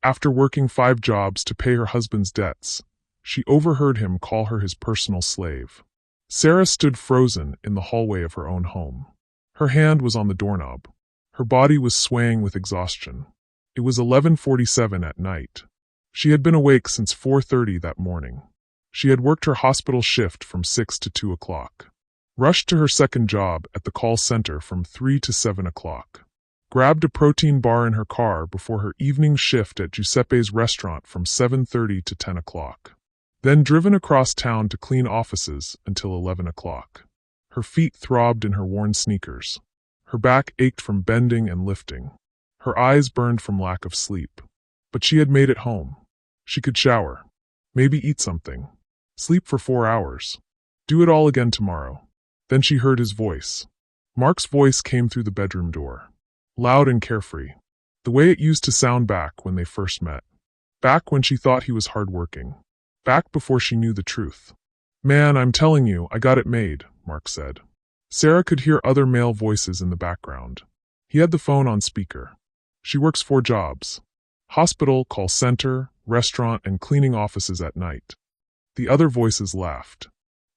After working 5 jobs to pay her husband's debts, she overheard him call her his personal slave. Sarah stood frozen in the hallway of her own home. Her hand was on the doorknob. Her body was swaying with exhaustion. It was 11:47 at night. She had been awake since 4:30 that morning. She had worked her hospital shift from 6 to 2 o'clock. Rushed to her second job at the call center from 3 to 7 o'clock. Grabbed a protein bar in her car before her evening shift at Giuseppe's restaurant from 7:30 to 10 o'clock. Then driven across town to clean offices until 11 o'clock. Her feet throbbed in her worn sneakers. Her back ached from bending and lifting. Her eyes burned from lack of sleep. But she had made it home. She could shower. Maybe eat something. Sleep for 4 hours. Do it all again tomorrow. Then she heard his voice. Mark's voice came through the bedroom door. Loud and carefree. The way it used to sound back when they first met. Back when she thought he was hardworking. Back before she knew the truth. "Man, I'm telling you, I got it made," Mark said. Sarah could hear other male voices in the background. He had the phone on speaker. "She works 4 jobs. Hospital, call center, restaurant, and cleaning offices at night." The other voices laughed.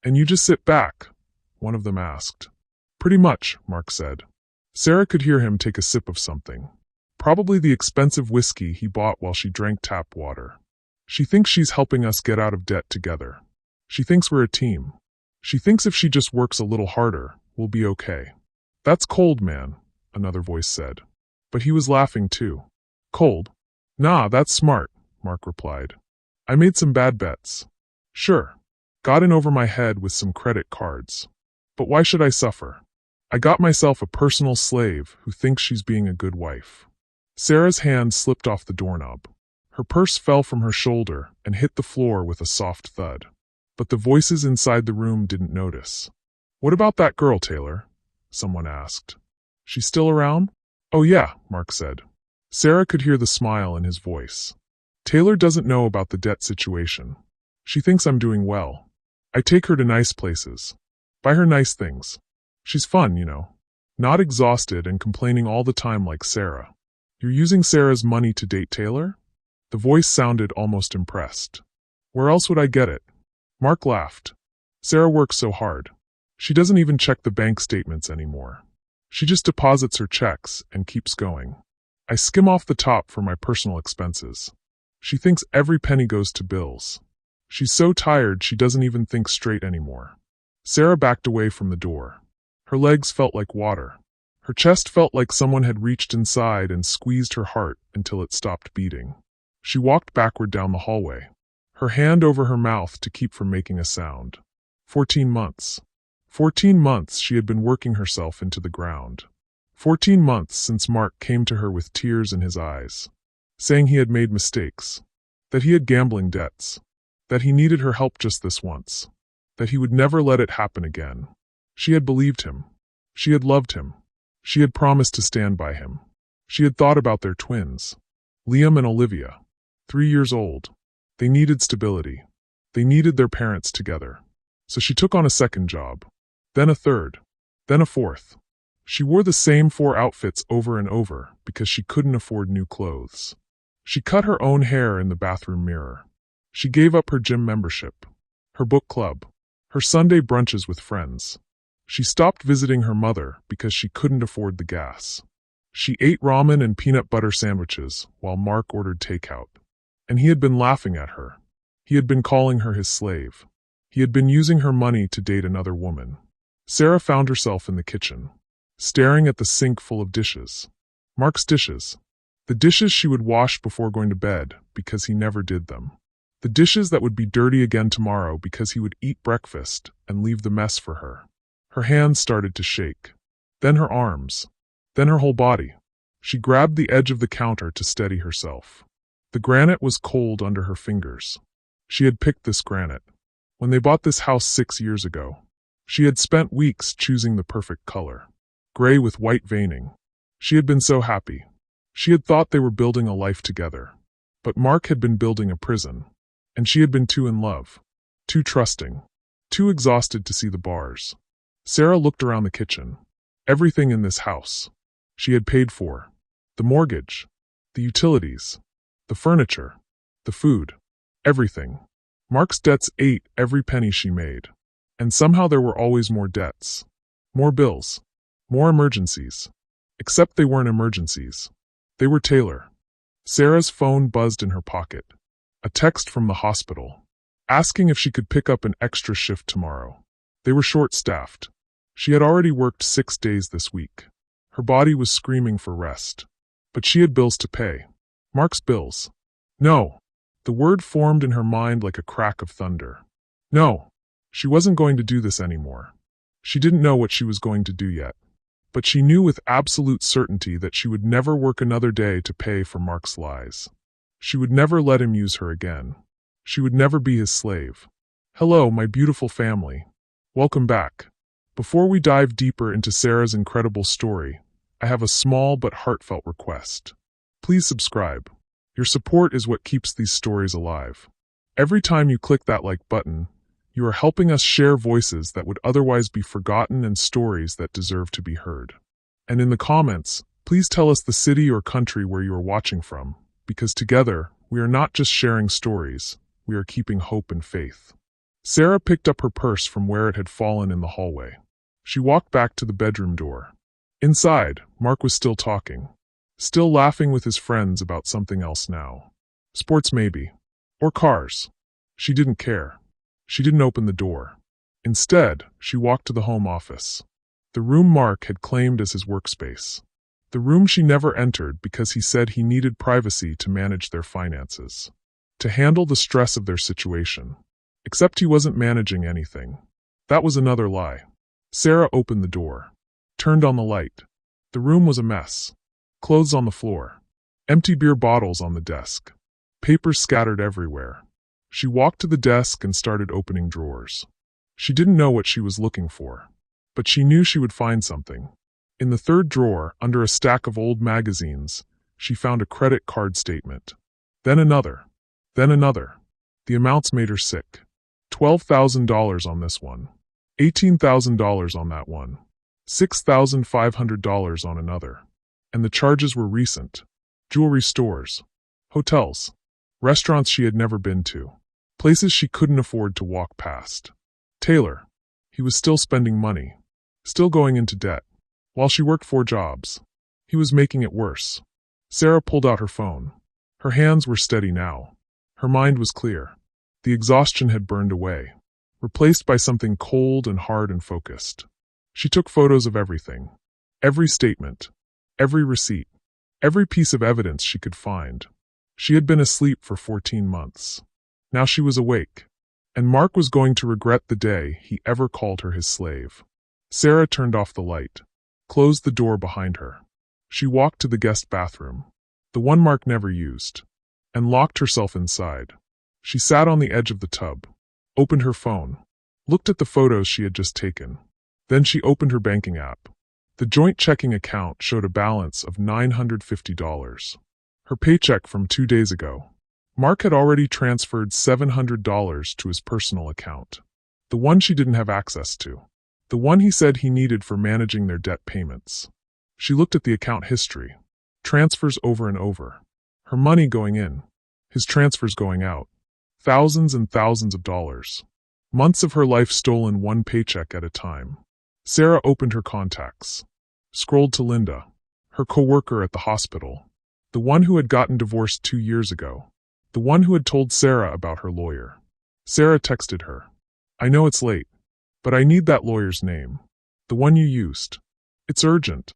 "And you just sit back?" one of them asked. "Pretty much," Mark said. Sarah could hear him take a sip of something. Probably the expensive whiskey he bought while she drank tap water. "She thinks she's helping us get out of debt together. She thinks we're a team. She thinks if she just works a little harder, we'll be okay." "That's cold, man," another voice said. But he was laughing too. "Cold? Nah, that's smart," Mark replied. "I made some bad bets. Sure. Got in over my head with some credit cards. But why should I suffer? I got myself a personal slave who thinks she's being a good wife." Sarah's hand slipped off the doorknob. Her purse fell from her shoulder and hit the floor with a soft thud. But the voices inside the room didn't notice. "What about that girl, Taylor?" someone asked. "She's still around?" "Oh yeah," Mark said. Sarah could hear the smile in his voice. "Taylor doesn't know about the debt situation. She thinks I'm doing well. I take her to nice places. Buy her nice things. She's fun, you know. Not exhausted and complaining all the time like Sarah." "You're using Sarah's money to date Taylor?" The voice sounded almost impressed. "Where else would I get it?" Mark laughed. "Sarah works so hard. She doesn't even check the bank statements anymore. She just deposits her checks and keeps going. I skim off the top for my personal expenses. She thinks every penny goes to bills. She's so tired she doesn't even think straight anymore." Sarah backed away from the door. Her legs felt like water. Her chest felt like someone had reached inside and squeezed her heart until it stopped beating. She walked backward down the hallway, her hand over her mouth to keep from making a sound. 14 months. 14 months she had been working herself into the ground. 14 months since Mark came to her with tears in his eyes, saying he had made mistakes, that he had gambling debts, that he needed her help just this once, that he would never let it happen again. She had believed him. She had loved him. She had promised to stand by him. She had thought about their twins, Liam and Olivia, 3 years old. They needed stability. They needed their parents together. So she took on a second job, then a third, then a fourth. She wore the same 4 outfits over and over because she couldn't afford new clothes. She cut her own hair in the bathroom mirror. She gave up her gym membership, her book club, her Sunday brunches with friends. She stopped visiting her mother because she couldn't afford the gas. She ate ramen and peanut butter sandwiches while Mark ordered takeout. And he had been laughing at her. He had been calling her his slave. He had been using her money to date another woman. Sarah found herself in the kitchen, staring at the sink full of dishes. Mark's dishes. The dishes she would wash before going to bed because he never did them. The dishes that would be dirty again tomorrow because he would eat breakfast and leave the mess for her. Her hands started to shake. Then her arms. Then her whole body. She grabbed the edge of the counter to steady herself. The granite was cold under her fingers. She had picked this granite. When they bought this house 6 years ago, she had spent weeks choosing the perfect color. Gray with white veining. She had been so happy. She had thought they were building a life together. But Mark had been building a prison. And she had been too in love. Too trusting. Too exhausted to see the bars. Sarah looked around the kitchen. Everything in this house she had paid for. The mortgage. The utilities. The furniture. The food. Everything. Mark's debts ate every penny she made. And somehow there were always more debts. More bills. More emergencies. Except they weren't emergencies. They were Taylor. Sarah's phone buzzed in her pocket. A text from the hospital, asking if she could pick up an extra shift tomorrow. They were short-staffed. She had already worked 6 days this week. Her body was screaming for rest. But she had bills to pay. Mark's bills. No. The word formed in her mind like a crack of thunder. No. She wasn't going to do this anymore. She didn't know what she was going to do yet. But she knew with absolute certainty that she would never work another day to pay for Mark's lies. She would never let him use her again. She would never be his slave. Hello, my beautiful family. Welcome back. Before we dive deeper into Sarah's incredible story, I have a small but heartfelt request. Please subscribe. Your support is what keeps these stories alive. Every time you click that like button, you are helping us share voices that would otherwise be forgotten and stories that deserve to be heard. And in the comments, please tell us the city or country where you are watching from, because together, we are not just sharing stories, we are keeping hope and faith. Sarah picked up her purse from where it had fallen in the hallway. She walked back to the bedroom door. Inside, Mark was still talking. Still laughing with his friends about something else now. Sports maybe. Or cars. She didn't care. She didn't open the door. Instead, she walked to the home office. The room Mark had claimed as his workspace. The room she never entered because he said he needed privacy to manage their finances. To handle the stress of their situation. Except he wasn't managing anything. That was another lie. Sarah opened the door. Turned on the light. The room was a mess. Clothes on the floor. Empty beer bottles on the desk. Papers scattered everywhere. She walked to the desk and started opening drawers. She didn't know what she was looking for. But she knew she would find something. In the third drawer, under a stack of old magazines, she found a credit card statement. Then another. Then another. The amounts made her sick. $12,000 on this one. $18,000 on that one. $6,500 on another. And the charges were recent. Jewelry stores. Hotels. Restaurants she had never been to. Places she couldn't afford to walk past. Taylor. He was still spending money. Still going into debt. While she worked 4 jobs. He was making it worse. Sarah pulled out her phone. Her hands were steady now. Her mind was clear. The exhaustion had burned away. Replaced by something cold and hard and focused. She took photos of everything. Every statement. Every receipt. Every piece of evidence she could find. She had been asleep for 14 months. Now she was awake. And Mark was going to regret the day he ever called her his slave. Sarah turned off the light. Closed the door behind her. She walked to the guest bathroom. The one Mark never used. And locked herself inside. She sat on the edge of the tub. Opened her phone. Looked at the photos she had just taken. Then she opened her banking app. The joint checking account showed a balance of $950. Her paycheck from 2 days ago. Mark had already transferred $700 to his personal account. The one she didn't have access to. The one he said he needed for managing their debt payments. She looked at the account history. Transfers over and over. Her money going in. His transfers going out. Thousands and thousands of dollars. Months of her life stolen one paycheck at a time. Sarah opened her contacts. Scrolled to Linda. Her co-worker at the hospital. The one who had gotten divorced 2 years ago. The one who had told Sarah about her lawyer. Sarah texted her. I know it's late, but I need that lawyer's name. The one you used. It's urgent.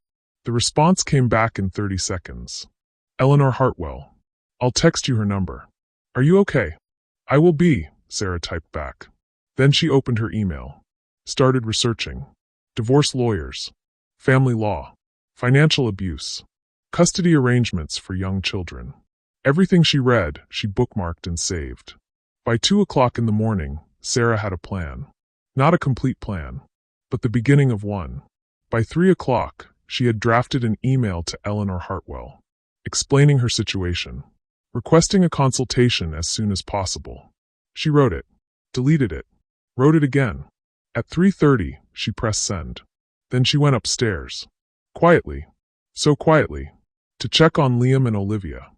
The response came back in 30 seconds. Eleanor Hartwell. I'll text you her number. Are you okay? I will be, Sarah typed back. Then she opened her email. Started researching. Divorce lawyers. Family law. Financial abuse. Custody arrangements for young children. Everything she read, she bookmarked and saved. By 2 o'clock in the morning, Sarah had a plan. Not a complete plan, but the beginning of one. By 3 o'clock, she had drafted an email to Eleanor Hartwell, explaining her situation, requesting a consultation as soon as possible. She wrote it, deleted it, wrote it again. At 3:30, she pressed send. Then she went upstairs. Quietly, so quietly, to check on Liam and Olivia.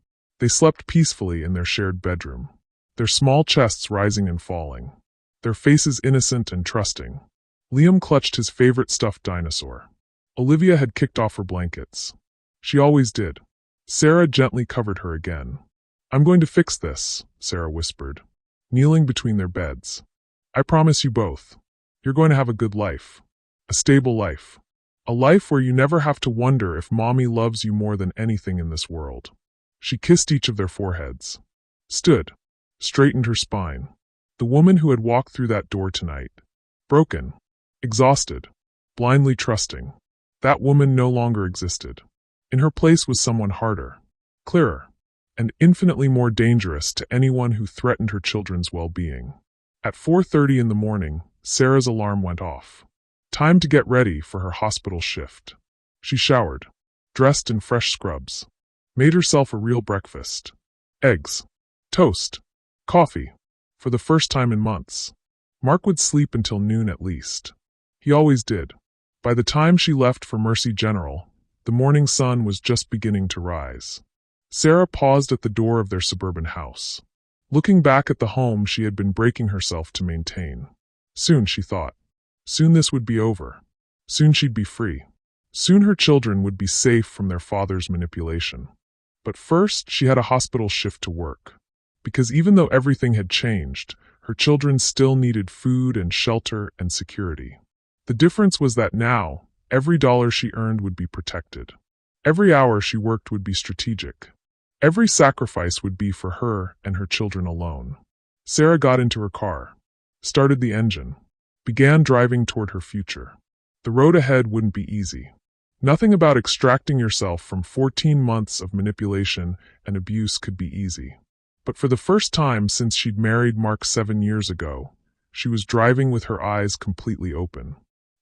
They slept peacefully in their shared bedroom, their small chests rising and falling, their faces innocent and trusting. Liam clutched his favorite stuffed dinosaur. Olivia had kicked off her blankets. She always did. Sarah gently covered her again. "I'm going to fix this," Sarah whispered, kneeling between their beds. "I promise you both. You're going to have a good life. A stable life. A life where you never have to wonder if mommy loves you more than anything in this world." She kissed each of their foreheads. Stood. Straightened her spine. The woman who had walked through that door tonight. Broken. Exhausted. Blindly trusting. That woman no longer existed. In her place was someone harder. Clearer. And infinitely more dangerous to anyone who threatened her children's well-being. At 4:30 in the morning, Sarah's alarm went off. Time to get ready for her hospital shift. She showered, dressed in fresh scrubs, made herself a real breakfast. Eggs, toast, coffee, for the first time in months. Mark would sleep until noon at least. He always did. By the time she left for Mercy General, the morning sun was just beginning to rise. Sarah paused at the door of their suburban house, looking back at the home she had been breaking herself to maintain. Soon, she thought. Soon this would be over. Soon she'd be free. Soon her children would be safe from their father's manipulation. But first, she had a hospital shift to work. Because even though everything had changed, her children still needed food and shelter and security. The difference was that now, every dollar she earned would be protected. Every hour she worked would be strategic. Every sacrifice would be for her and her children alone. Sarah got into her car, started the engine, began driving toward her future. The road ahead wouldn't be easy. Nothing about extracting yourself from 14 months of manipulation and abuse could be easy. But for the first time since she'd married Mark 7 years ago, she was driving with her eyes completely open.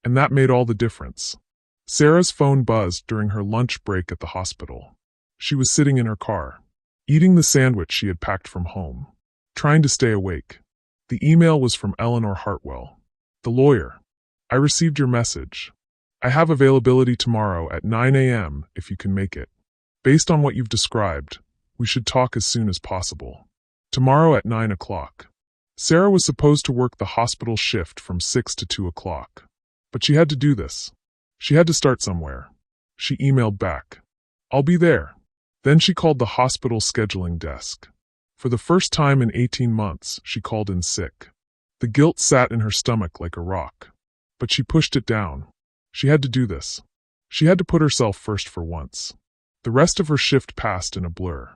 And that made all the difference. Sarah's phone buzzed during her lunch break at the hospital. She was sitting in her car, eating the sandwich she had packed from home, trying to stay awake. The email was from Eleanor Hartwell, the lawyer. "I received your message. I have availability tomorrow at 9 a.m. if you can make it. Based on what you've described, we should talk as soon as possible. Tomorrow at 9 o'clock. Sarah was supposed to work the hospital shift from 6 to 2 o'clock. But she had to do this. She had to start somewhere. She emailed back. "I'll be there." Then she called the hospital scheduling desk. For the first time in 18 months, she called in sick. The guilt sat in her stomach like a rock. But she pushed it down. She had to do this. She had to put herself first for once. The rest of her shift passed in a blur.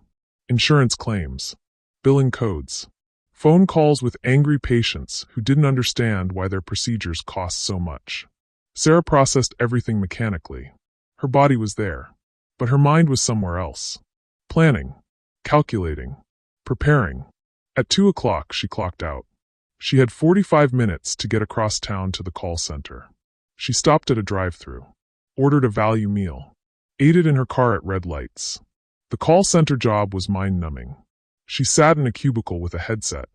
Insurance claims, billing codes, phone calls with angry patients who didn't understand why their procedures cost so much. Sarah processed everything mechanically. Her body was there, but her mind was somewhere else. Planning, calculating, preparing. At 2 o'clock, she clocked out. She had 45 minutes to get across town to the call center. She stopped at a drive-thru, ordered a value meal, ate it in her car at red lights. The call center job was mind-numbing. She sat in a cubicle with a headset,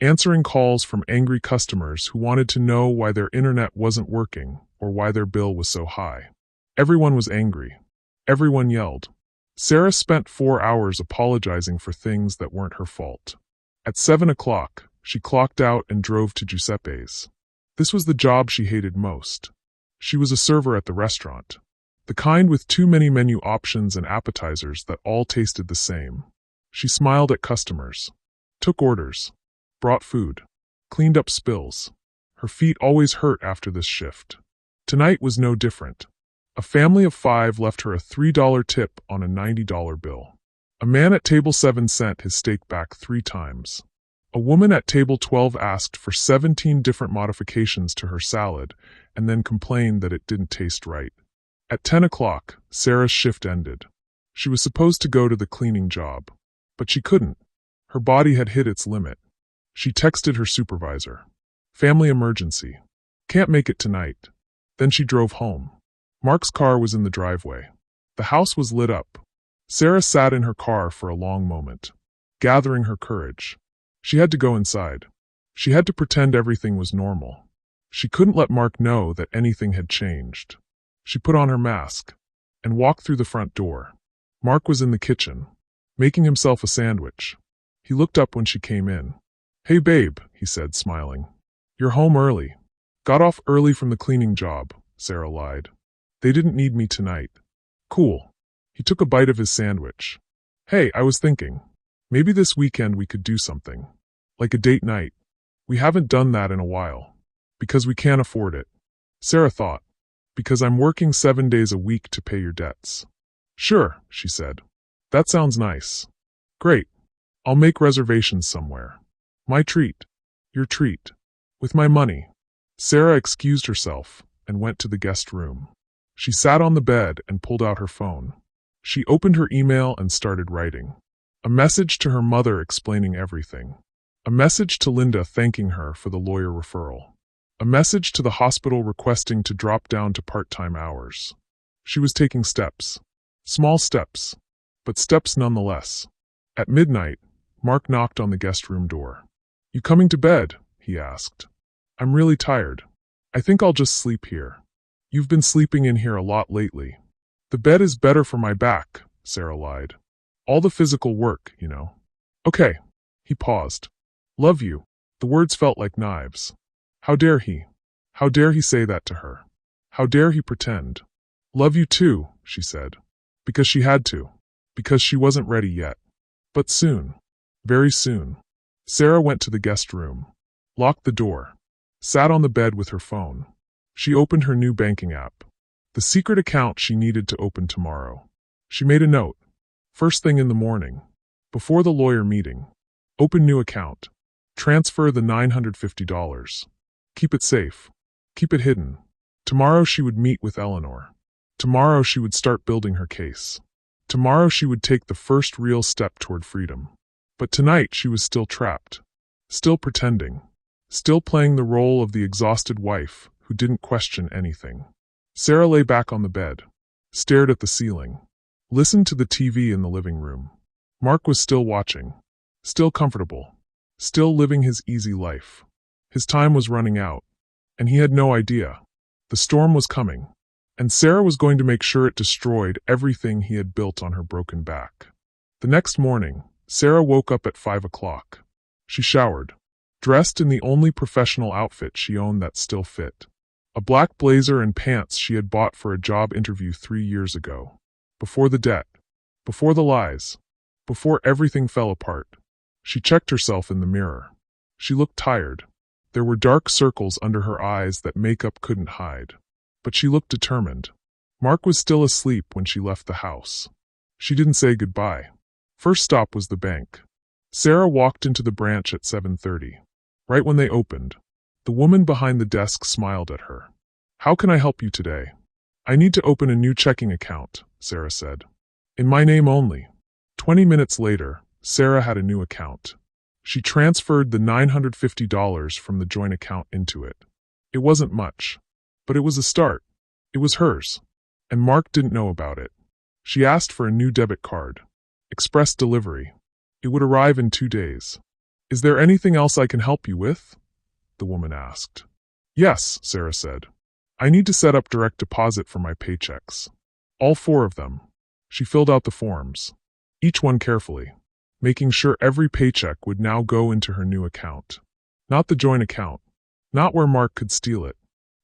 answering calls from angry customers who wanted to know why their internet wasn't working or why their bill was so high. Everyone was angry. Everyone yelled. Sarah spent 4 hours apologizing for things that weren't her fault. At 7 o'clock, she clocked out and drove to Giuseppe's. This was the job she hated most. She was a server at the restaurant. The kind with too many menu options and appetizers that all tasted the same. She smiled at customers, took orders, brought food, cleaned up spills. Her feet always hurt after this shift. Tonight was no different. A family of 5 left her a $3 tip on a $90 bill. A man at table 7 sent his steak back 3 times. A woman at table 12 asked for 17 different modifications to her salad and then complained that it didn't taste right. At 10 o'clock, Sarah's shift ended. She was supposed to go to the cleaning job, but she couldn't. Her body had hit its limit. She texted her supervisor. "Family emergency. Can't make it tonight." Then she drove home. Mark's car was in the driveway. The house was lit up. Sarah sat in her car for a long moment, gathering her courage. She had to go inside. She had to pretend everything was normal. She couldn't let Mark know that anything had changed. She put on her mask and walked through the front door. Mark was in the kitchen, making himself a sandwich. He looked up when she came in. "Hey babe," he said, smiling. "You're home early." "Got off early from the cleaning job," Sarah lied. "They didn't need me tonight." "Cool." He took a bite of his sandwich. "Hey, I was thinking, maybe this weekend we could do something. Like a date night. We haven't done that in a while. Because we can't afford it." Sarah thought. "Because I'm working 7 days a week to pay your debts." "Sure," she said. "That sounds nice." "Great. I'll make reservations somewhere. My treat. Your treat. With my money." Sarah excused herself and went to the guest room. She sat on the bed and pulled out her phone. She opened her email and started writing. A message to her mother explaining everything. A message to Linda thanking her for the lawyer referral. A message to the hospital requesting to drop down to part-time hours. She was taking steps. Small steps, but steps nonetheless. At midnight, Mark knocked on the guest room door. "You coming to bed?" he asked. "I'm really tired. I think I'll just sleep here." "You've been sleeping in here a lot lately." "The bed is better for my back," Sarah lied. "All the physical work, you know." "Okay." He paused. "Love you." The words felt like knives. How dare he? How dare he say that to her? How dare he pretend? "Love you too," she said. Because she had to. Because she wasn't ready yet. But soon. Very soon. Sarah went to the guest room. Locked the door. Sat on the bed with her phone. She opened her new banking app. The secret account she needed to open tomorrow. She made a note. First thing in the morning. Before the lawyer meeting. Open new account. Transfer the $950. Keep it safe. Keep it hidden. Tomorrow she would meet with Eleanor. Tomorrow she would start building her case. Tomorrow she would take the first real step toward freedom. But tonight she was still trapped. Still pretending. Still playing the role of the exhausted wife who didn't question anything. Sarah lay back on the bed. Stared at the ceiling. Listened to the TV in the living room. Mark was still watching. Still comfortable. Still living his easy life. His time was running out. And he had no idea. The storm was coming. And Sarah was going to make sure it destroyed everything he had built on her broken back. The next morning, Sarah woke up at 5 o'clock. She showered. Dressed in the only professional outfit she owned that still fit. A black blazer and pants she had bought for a job interview 3 years ago. Before the debt. Before the lies. Before everything fell apart. She checked herself in the mirror. She looked tired. There were dark circles under her eyes that makeup couldn't hide. But she looked determined. Mark was still asleep when she left the house. She didn't say goodbye. First stop was the bank. Sarah walked into the branch at 7:30. Right when they opened, the woman behind the desk smiled at her. "How can I help you today?" "I need to open a new checking account," Sarah said. "In my name only." 20 minutes later, Sarah had a new account. She transferred the $950 from the joint account into it. It wasn't much. But it was a start. It was hers. And Mark didn't know about it. She asked for a new debit card. Express delivery. It would arrive in 2 days. "Is there anything else I can help you with?" the woman asked. "Yes," Sarah said. "I need to set up direct deposit for my paychecks. All 4 of them." She filled out the forms. Each one carefully. Making sure every paycheck would now go into her new account. Not the joint account. Not where Mark could steal it.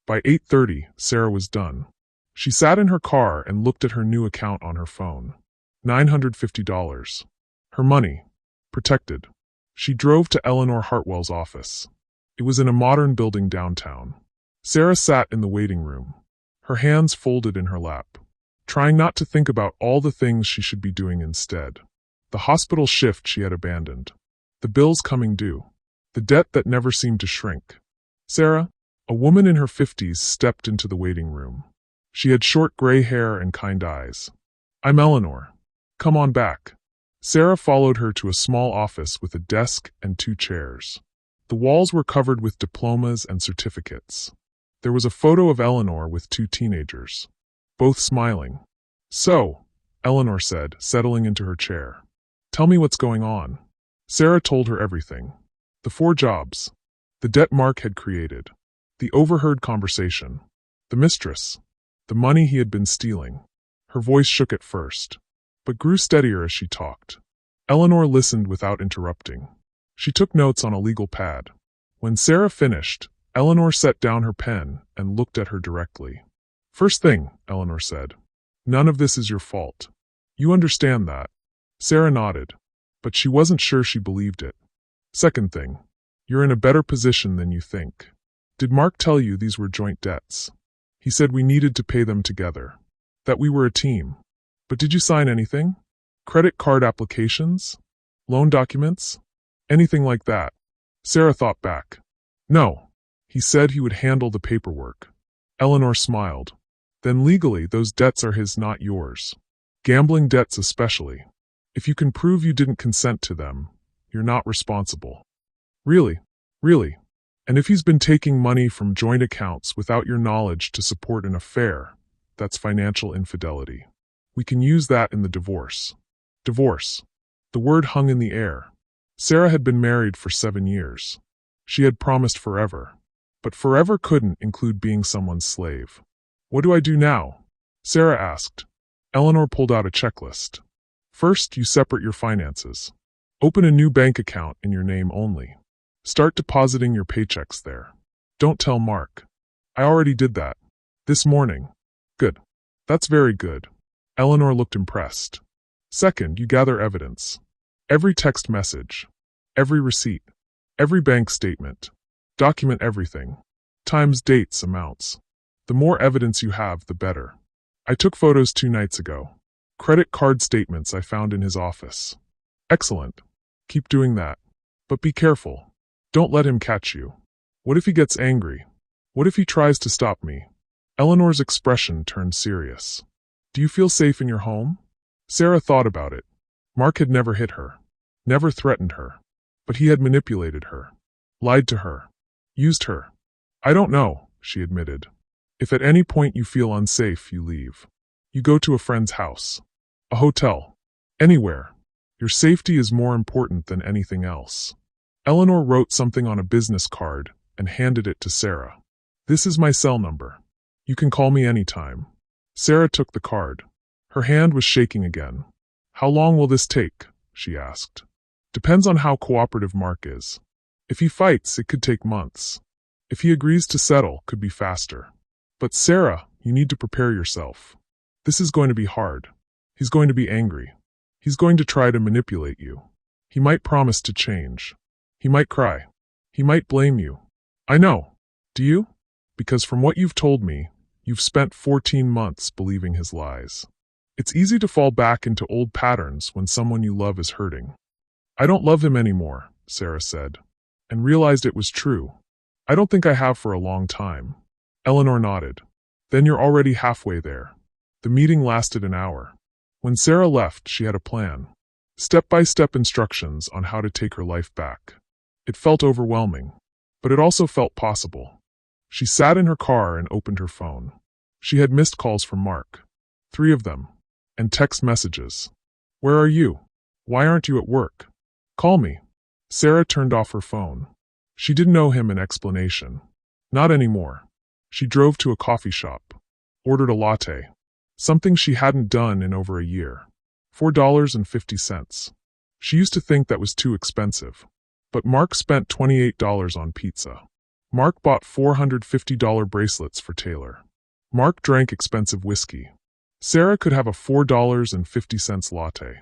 By 8:30, Sarah was done. She sat in her car and looked at her new account on her phone. $950. Her money. Protected. She drove to Eleanor Hartwell's office. It was in a modern building downtown. Sarah sat in the waiting room. Her hands folded in her lap. Trying not to think about all the things she should be doing instead. The hospital shift she had abandoned. The bills coming due. The debt that never seemed to shrink. "Sarah?" A woman in her 50s stepped into the waiting room. She had short gray hair and kind eyes. "I'm Eleanor. Come on back." Sarah followed her to a small office with a desk and 2 chairs. The walls were covered with diplomas and certificates. There was a photo of Eleanor with 2 teenagers. Both smiling. "So," Eleanor said, settling into her chair. "Tell me what's going on." Sarah told her everything. The 4 jobs. The debt Mark had created. The overheard conversation. The mistress. The money he had been stealing. Her voice shook at first, but grew steadier as she talked. Eleanor listened without interrupting. She took notes on a legal pad. When Sarah finished, Eleanor set down her pen and looked at her directly. First thing, Eleanor said. None of this is your fault. You understand that? Sarah nodded, but she wasn't sure she believed it. Second thing, you're in a better position than you think. Did Mark tell you these were joint debts? He said we needed to pay them together. That we were a team. But did you sign anything? Credit card applications? Loan documents? Anything like that? Sarah thought back. No. He said he would handle the paperwork. Eleanor smiled. Then legally, those debts are his, not yours. Gambling debts especially. If you can prove you didn't consent to them, you're not responsible. Really? Really? And if he's been taking money from joint accounts without your knowledge to support an affair, that's financial infidelity. We can use that in the divorce. Divorce. The word hung in the air. Sarah had been married for 7 years. She had promised forever. But forever couldn't include being someone's slave. What do I do now? Sarah asked. Eleanor pulled out a checklist. First, you separate your finances. Open a new bank account in your name only. Start depositing your paychecks there. Don't tell Mark. I already did that. This morning. Good. That's very good. Eleanor looked impressed. Second, you gather evidence. Every text message. Every receipt. Every bank statement. Document everything. Times, dates, amounts. The more evidence you have, the better. I took photos 2 nights ago. Credit card statements I found in his office. Excellent. Keep doing that. But be careful. Don't let him catch you. What if he gets angry? What if he tries to stop me? Eleanor's expression turned serious. Do you feel safe in your home? Sarah thought about it. Mark had never hit her. Never threatened her. But he had manipulated her. Lied to her. Used her. I don't know, she admitted. If at any point you feel unsafe, you leave. You go to a friend's house. A hotel. Anywhere. Your safety is more important than anything else. Eleanor wrote something on a business card and handed it to Sarah. This is my cell number. You can call me anytime. Sarah took the card. Her hand was shaking again. How long will this take? She asked. Depends on how cooperative Mark is. If he fights, it could take months. If he agrees to settle, could be faster. But Sarah, you need to prepare yourself. This is going to be hard. He's going to be angry. He's going to try to manipulate you. He might promise to change. He might cry. He might blame you. I know. Do you? Because from what you've told me, you've spent 14 months believing his lies. It's easy to fall back into old patterns when someone you love is hurting. I don't love him anymore, Sarah said, and realized it was true. I don't think I have for a long time. Eleanor nodded. Then you're already halfway there. The meeting lasted an hour. When Sarah left, she had a plan. Step-by-step instructions on how to take her life back. It felt overwhelming, but it also felt possible. She sat in her car and opened her phone. She had missed calls from Mark. 3 of them. And text messages. Where are you? Why aren't you at work? Call me. Sarah turned off her phone. She didn't owe him an explanation. Not anymore. She drove to a coffee shop. Ordered a latte. Something she hadn't done in over a year. $4.50. She used to think that was too expensive. But Mark spent $28 on pizza. Mark bought $450 bracelets for Taylor. Mark drank expensive whiskey. Sarah could have a $4.50 latte.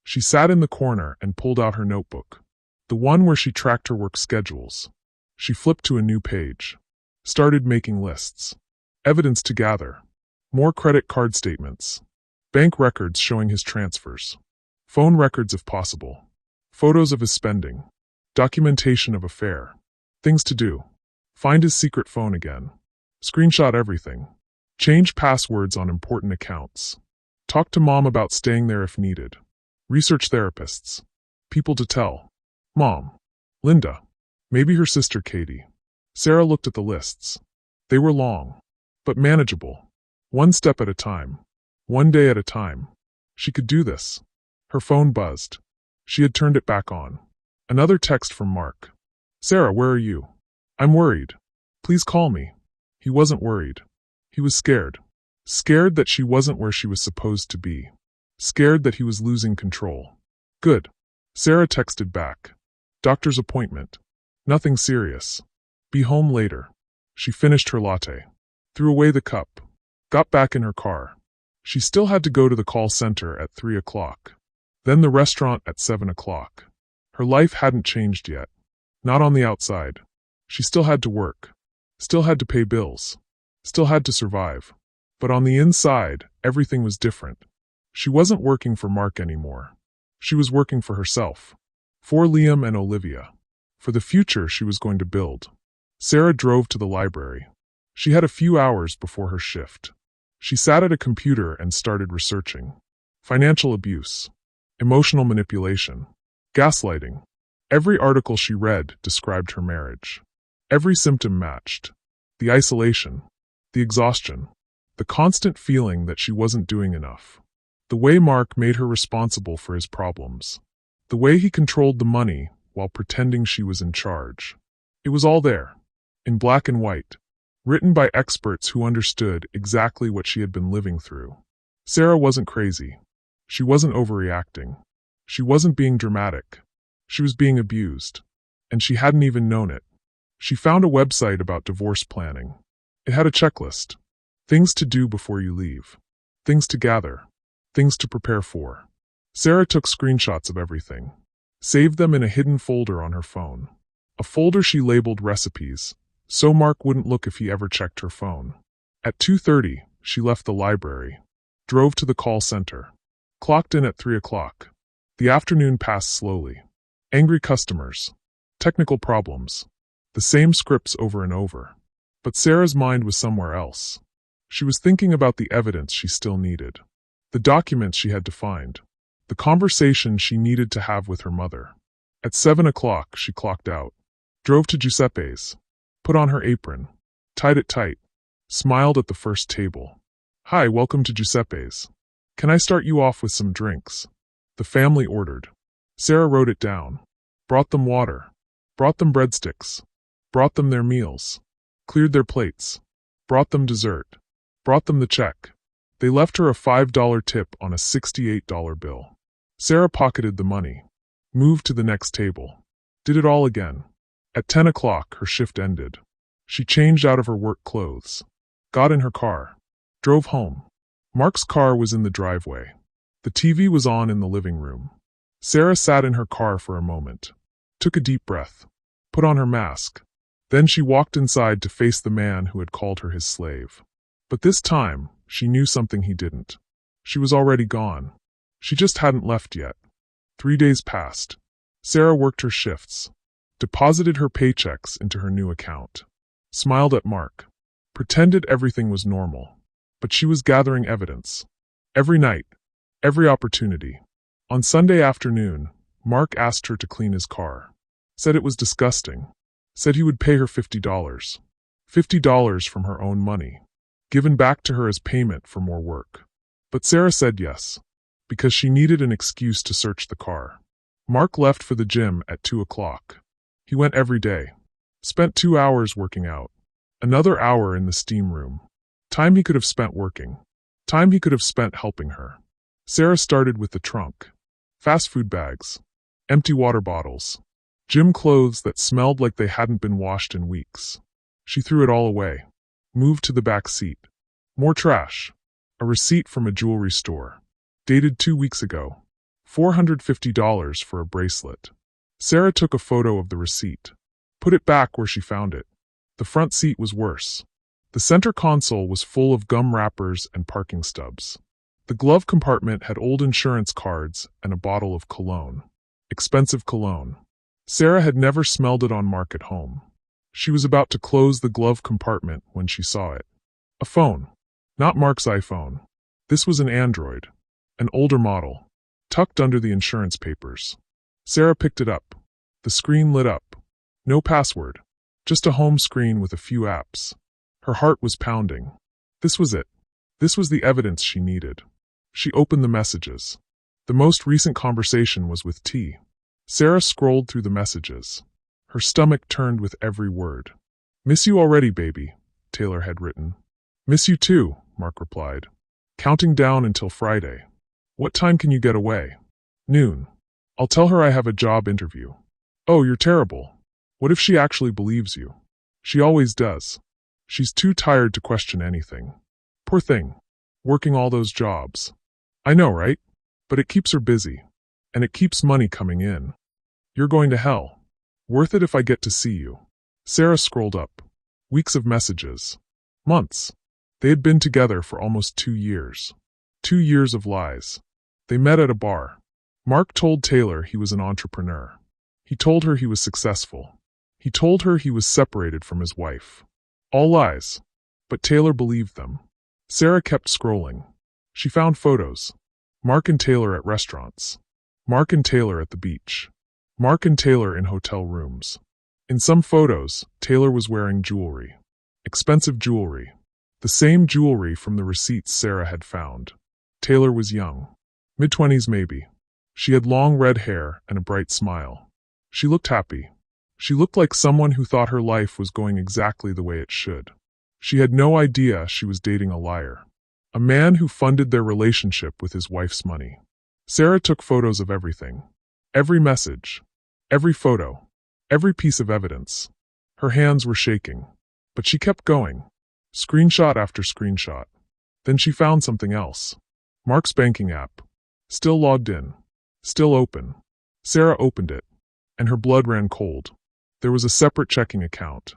She sat in the corner and pulled out her notebook. The one where she tracked her work schedules. She flipped to a new page. Started making lists. Evidence to gather. More credit card statements. Bank records showing his transfers. Phone records if possible. Photos of his spending. Documentation of affair. Things to do. Find his secret phone again. Screenshot everything. Change passwords on important accounts. Talk to Mom about staying there if needed. Research therapists. People to tell. Mom. Linda. Maybe her sister Katie. Sarah looked at the lists. They were long, but manageable. One step at a time. One day at a time. She could do this. Her phone buzzed. She had turned it back on. Another text from Mark. Sarah, where are you? I'm worried. Please call me. He wasn't worried. He was scared. Scared that she wasn't where she was supposed to be. Scared that he was losing control. Good. Sarah texted back. Doctor's appointment. Nothing serious. Be home later. She finished her latte. Threw away the cup. Got back in her car. She still had to go to the call center at 3 o'clock. Then the restaurant at 7 o'clock. Her life hadn't changed yet. Not on the outside. She still had to work. Still had to pay bills. Still had to survive. But on the inside, everything was different. She wasn't working for Mark anymore. She was working for herself. For Liam and Olivia. For the future she was going to build. Sarah drove to the library. She had a few hours before her shift. She sat at a computer and started researching. Financial abuse. Emotional manipulation. Gaslighting. Every article she read described her marriage. Every symptom matched. The isolation. The exhaustion. The constant feeling that she wasn't doing enough. The way Mark made her responsible for his problems. The way he controlled the money while pretending she was in charge. It was all there. In black and white. Written by experts who understood exactly what she had been living through. Sarah wasn't crazy. She wasn't overreacting. She wasn't being dramatic. She was being abused. And she hadn't even known it. She found a website about divorce planning. It had a checklist. Things to do before you leave. Things to gather. Things to prepare for. Sarah took screenshots of everything. Saved them in a hidden folder on her phone. A folder she labeled recipes, so Mark wouldn't look if he ever checked her phone. At 2:30, she left the library. Drove to the call center. Clocked in at 3 o'clock. The afternoon passed slowly. Angry customers. Technical problems. The same scripts over and over. But Sarah's mind was somewhere else. She was thinking about the evidence she still needed. The documents she had to find. The conversation she needed to have with her mother. At 7 o'clock, she clocked out. Drove to Giuseppe's. Put on her apron. Tied it tight. Smiled at the first table. Hi, welcome to Giuseppe's. Can I start you off with some drinks? The family ordered. Sarah wrote it down. Brought them water. Brought them breadsticks. Brought them their meals. Cleared their plates. Brought them dessert. Brought them the check. They left her a $5 tip on a $68 bill. Sarah pocketed the money. Moved to the next table. Did it all again. At 10 o'clock, her shift ended. She changed out of her work clothes. Got in her car. Drove home. Mark's car was in the driveway. The TV was on in the living room. Sarah sat in her car for a moment. Took a deep breath. Put on her mask. Then she walked inside to face the man who had called her his slave. But this time, she knew something he didn't. She was already gone. She just hadn't left yet. 3 days passed. Sarah worked her shifts. Deposited her paychecks into her new account. Smiled at Mark. Pretended everything was normal. But she was gathering evidence. Every night. Every opportunity. On Sunday afternoon, Mark asked her to clean his car. Said it was disgusting. Said he would pay her $50. $50 from her own money. Given back to her as payment for more work. But Sarah said yes. Because she needed an excuse to search the car. Mark left for the gym at 2 o'clock. He went every day. Spent 2 hours working out. Another hour in the steam room. Time he could have spent working. Time he could have spent helping her. Sarah started with the trunk. Fast food bags. Empty water bottles. Gym clothes that smelled like they hadn't been washed in weeks. She threw it all away. Moved to the back seat. More trash. A receipt from a jewelry store. Dated 2 weeks ago. $450 for a bracelet. Sarah took a photo of the receipt. Put it back where she found it. The front seat was worse. The center console was full of gum wrappers and parking stubs. The glove compartment had old insurance cards and a bottle of cologne. Expensive cologne. Sarah had never smelled it on Mark at home. She was about to close the glove compartment when she saw it. A phone. Not Mark's iPhone. This was an Android. An older model. Tucked under the insurance papers. Sarah picked it up. The screen lit up. No password. Just a home screen with a few apps. Her heart was pounding. This was it. This was the evidence she needed. She opened the messages. The most recent conversation was with T. Sarah scrolled through the messages. Her stomach turned with every word. Miss you already, baby, Taylor had written. Miss you too, Mark replied. Counting down until Friday. What time can you get away? Noon. I'll tell her I have a job interview. Oh, you're terrible. What if she actually believes you? She always does. She's too tired to question anything. Poor thing. Working all those jobs. I know, right? But it keeps her busy. And it keeps money coming in. You're going to hell. Worth it if I get to see you. Sarah scrolled up. Weeks of messages. Months. They had been together for almost 2 years. 2 years of lies. They met at a bar. Mark told Taylor he was an entrepreneur. He told her he was successful. He told her he was separated from his wife. All lies. But Taylor believed them. Sarah kept scrolling. She found photos. Mark and Taylor at restaurants. Mark and Taylor at the beach. Mark and Taylor in hotel rooms. In some photos, Taylor was wearing jewelry. Expensive jewelry. The same jewelry from the receipts Sarah had found. Taylor was young. Mid-20s maybe. She had long red hair and a bright smile. She looked happy. She looked like someone who thought her life was going exactly the way it should. She had no idea she was dating a liar. A man who funded their relationship with his wife's money. Sarah took photos of everything. Every message. Every photo. Every piece of evidence. Her hands were shaking. But she kept going. Screenshot after screenshot. Then she found something else. Mark's banking app. Still logged in. Still open. Sarah opened it. And her blood ran cold. There was a separate checking account.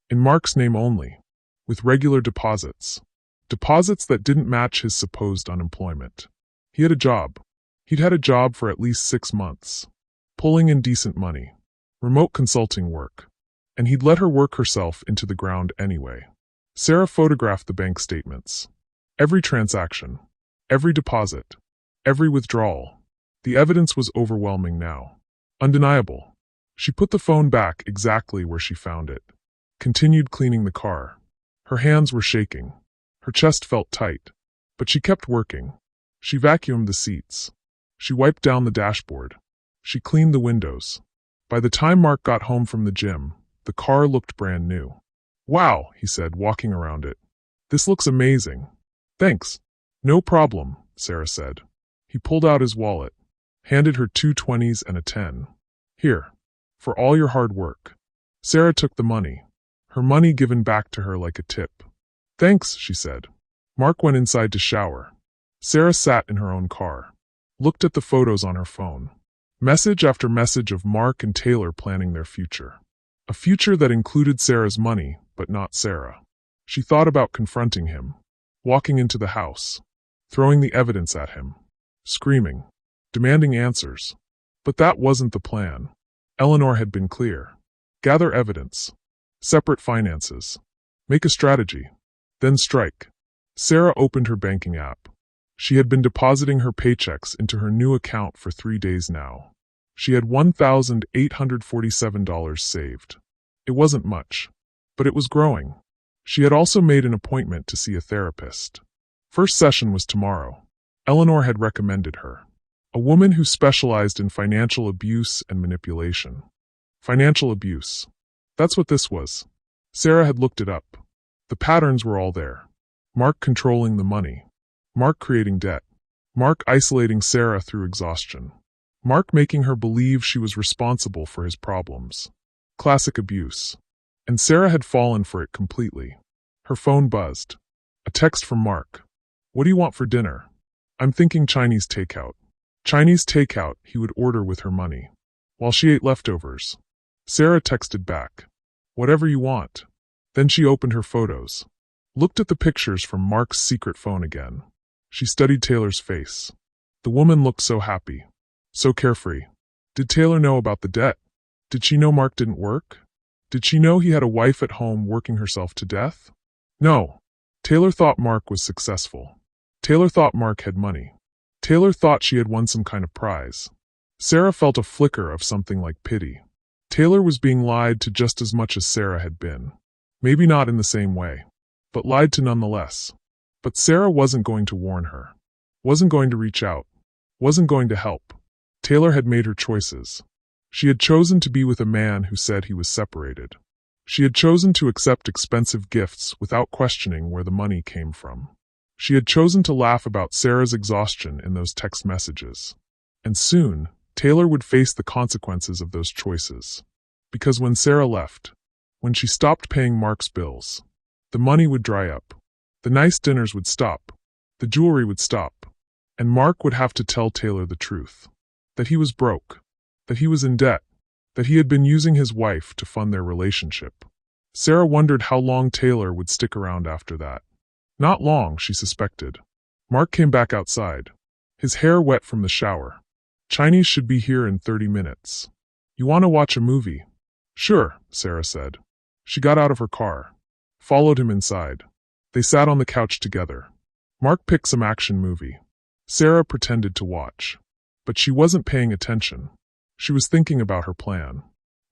In Mark's name only. With regular deposits. Deposits that didn't match his supposed unemployment. He had a job. He'd had a job for at least 6 months. Pulling in decent money. Remote consulting work. And he'd let her work herself into the ground anyway. Sarah photographed the bank statements. Every transaction. Every deposit. Every withdrawal. The evidence was overwhelming now. Undeniable. She put the phone back exactly where she found it. Continued cleaning the car. Her hands were shaking. Her chest felt tight. But she kept working. She vacuumed the seats. She wiped down the dashboard. She cleaned the windows. By the time Mark got home from the gym, the car looked brand new. Wow, he said, walking around it. This looks amazing. Thanks. No problem, Sarah said. He pulled out his wallet, handed her 2 20s and a 10. Here. For all your hard work. Sarah took the money. Her money given back to her like a tip. Thanks, she said. Mark went inside to shower. Sarah sat in her own car. Looked at the photos on her phone. Message after message of Mark and Taylor planning their future. A future that included Sarah's money, but not Sarah. She thought about confronting him. Walking into the house. Throwing the evidence at him. Screaming. Demanding answers. But that wasn't the plan. Eleanor had been clear. Gather evidence. Separate finances. Make a strategy. Then strike. Sarah opened her banking app. She had been depositing her paychecks into her new account for 3 days now. She had $1,847 saved. It wasn't much. But it was growing. She had also made an appointment to see a therapist. First session was tomorrow. Eleanor had recommended her. A woman who specialized in financial abuse and manipulation. Financial abuse. That's what this was. Sarah had looked it up. The patterns were all there. Mark controlling the money. Mark creating debt. Mark isolating Sarah through exhaustion. Mark making her believe she was responsible for his problems. Classic abuse. And Sarah had fallen for it completely. Her phone buzzed. A text from Mark. What do you want for dinner? I'm thinking Chinese takeout. Chinese takeout he would order with her money. While she ate leftovers. Sarah texted back. Whatever you want. Then she opened her photos. Looked at the pictures from Mark's secret phone again. She studied Taylor's face. The woman looked so happy. So carefree. Did Taylor know about the debt? Did she know Mark didn't work? Did she know he had a wife at home working herself to death? No. Taylor thought Mark was successful. Taylor thought Mark had money. Taylor thought she had won some kind of prize. Sarah felt a flicker of something like pity. Taylor was being lied to just as much as Sarah had been. Maybe not in the same way. But lied to nonetheless. But Sarah wasn't going to warn her. Wasn't going to reach out. Wasn't going to help. Taylor had made her choices. She had chosen to be with a man who said he was separated. She had chosen to accept expensive gifts without questioning where the money came from. She had chosen to laugh about Sarah's exhaustion in those text messages. And soon, Taylor would face the consequences of those choices. Because when Sarah left, when she stopped paying Mark's bills, the money would dry up. The nice dinners would stop. The jewelry would stop. And Mark would have to tell Taylor the truth. That he was broke. That he was in debt. That he had been using his wife to fund their relationship. Sarah wondered how long Taylor would stick around after that. Not long, she suspected. Mark came back outside, his hair wet from the shower. Chinese should be here in 30 minutes. You want to watch a movie? Sure, Sarah said. She got out of her car, followed him inside. They sat on the couch together. Mark picked some action movie. Sarah pretended to watch. But she wasn't paying attention. She was thinking about her plan.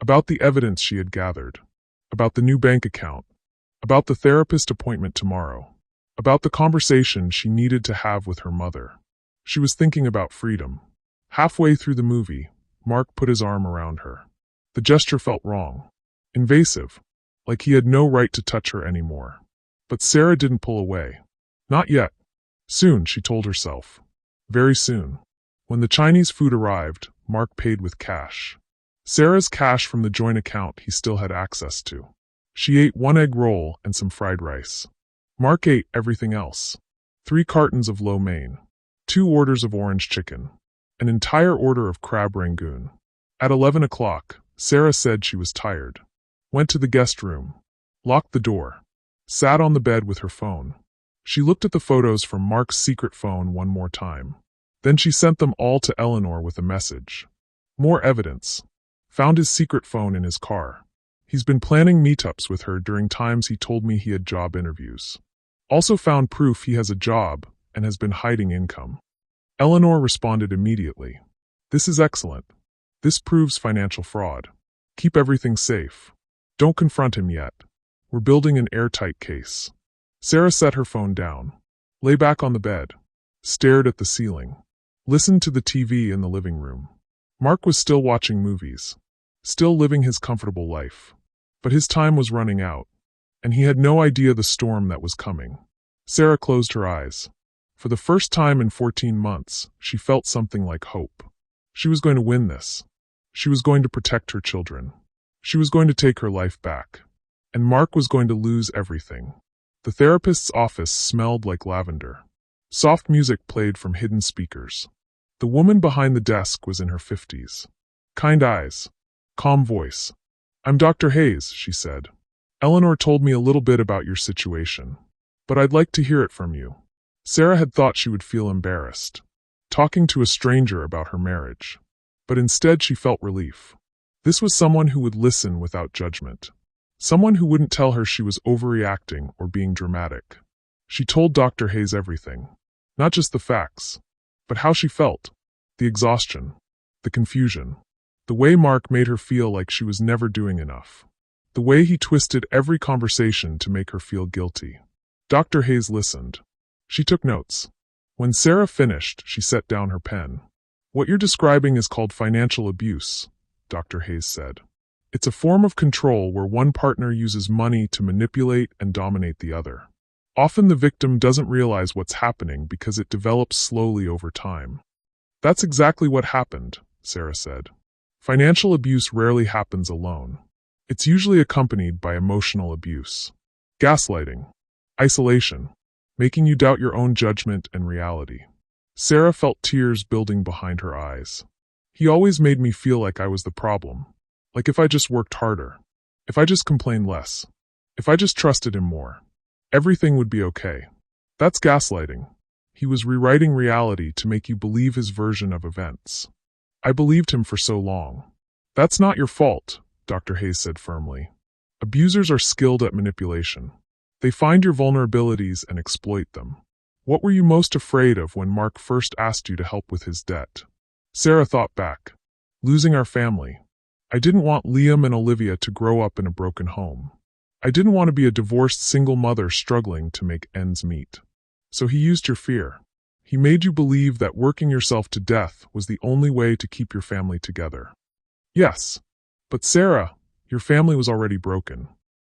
About the evidence she had gathered. About the new bank account. About the therapist appointment tomorrow. About the conversation she needed to have with her mother. She was thinking about freedom. Halfway through the movie, Mark put his arm around her. The gesture felt wrong. Invasive. Like he had no right to touch her anymore. But Sarah didn't pull away. Not yet. Soon, she told herself. Very soon. When the Chinese food arrived, Mark paid with cash. Sarah's cash from the joint account he still had access to. She ate 1 egg roll and some fried rice. Mark ate everything else. 3 cartons of lo mein. 2 orders of orange chicken. An entire order of crab rangoon. At 11 o'clock, Sarah said she was tired. Went to the guest room. Locked the door. Sat on the bed with her phone. She looked at the photos from Mark's secret phone one more time. Then she sent them all to Eleanor with a message. More evidence. Found his secret phone in his car. He's been planning meetups with her during times he told me he had job interviews. Also found proof he has a job and has been hiding income. Eleanor responded immediately. This is excellent. This proves financial fraud. Keep everything safe. Don't confront him yet. We're building an airtight case. Sarah set her phone down. Lay back on the bed. Stared at the ceiling. Listened to the TV in the living room. Mark was still watching movies. Still living his comfortable life. But his time was running out. And he had no idea the storm that was coming. Sarah closed her eyes. For the first time in 14 months, she felt something like hope. She was going to win this. She was going to protect her children. She was going to take her life back. And Mark was going to lose everything. The therapist's office smelled like lavender. Soft music played from hidden speakers. The woman behind the desk was in her 50s. Kind eyes. Calm voice. I'm Dr. Hayes, she said. Eleanor told me a little bit about your situation. But I'd like to hear it from you. Sarah had thought she would feel embarrassed. Talking to a stranger about her marriage. But instead she felt relief. This was someone who would listen without judgment. Someone who wouldn't tell her she was overreacting or being dramatic. She told Dr. Hayes everything. Not just the facts, but how she felt. The exhaustion. The confusion. The way Mark made her feel like she was never doing enough. The way he twisted every conversation to make her feel guilty. Dr. Hayes listened. She took notes. When Sarah finished, she set down her pen. What you're describing is called financial abuse, Dr. Hayes said. It's a form of control where one partner uses money to manipulate and dominate the other. Often the victim doesn't realize what's happening because it develops slowly over time. That's exactly what happened, Sarah said. Financial abuse rarely happens alone. It's usually accompanied by emotional abuse. Gaslighting. Isolation. Making you doubt your own judgment and reality. Sarah felt tears building behind her eyes. He always made me feel like I was the problem. Like if I just worked harder. If I just complained less. If I just trusted him more. Everything would be okay. That's gaslighting. He was rewriting reality to make you believe his version of events. I believed him for so long. That's not your fault, Dr. Hayes said firmly. Abusers are skilled at manipulation. They find your vulnerabilities and exploit them. What were you most afraid of when Mark first asked you to help with his debt? Sarah thought back. Losing our family. I didn't want Liam and Olivia to grow up in a broken home. I didn't want to be a divorced single mother struggling to make ends meet. So he used your fear. He made you believe that working yourself to death was the only way to keep your family together. Yes. But Sarah, your family was already broken.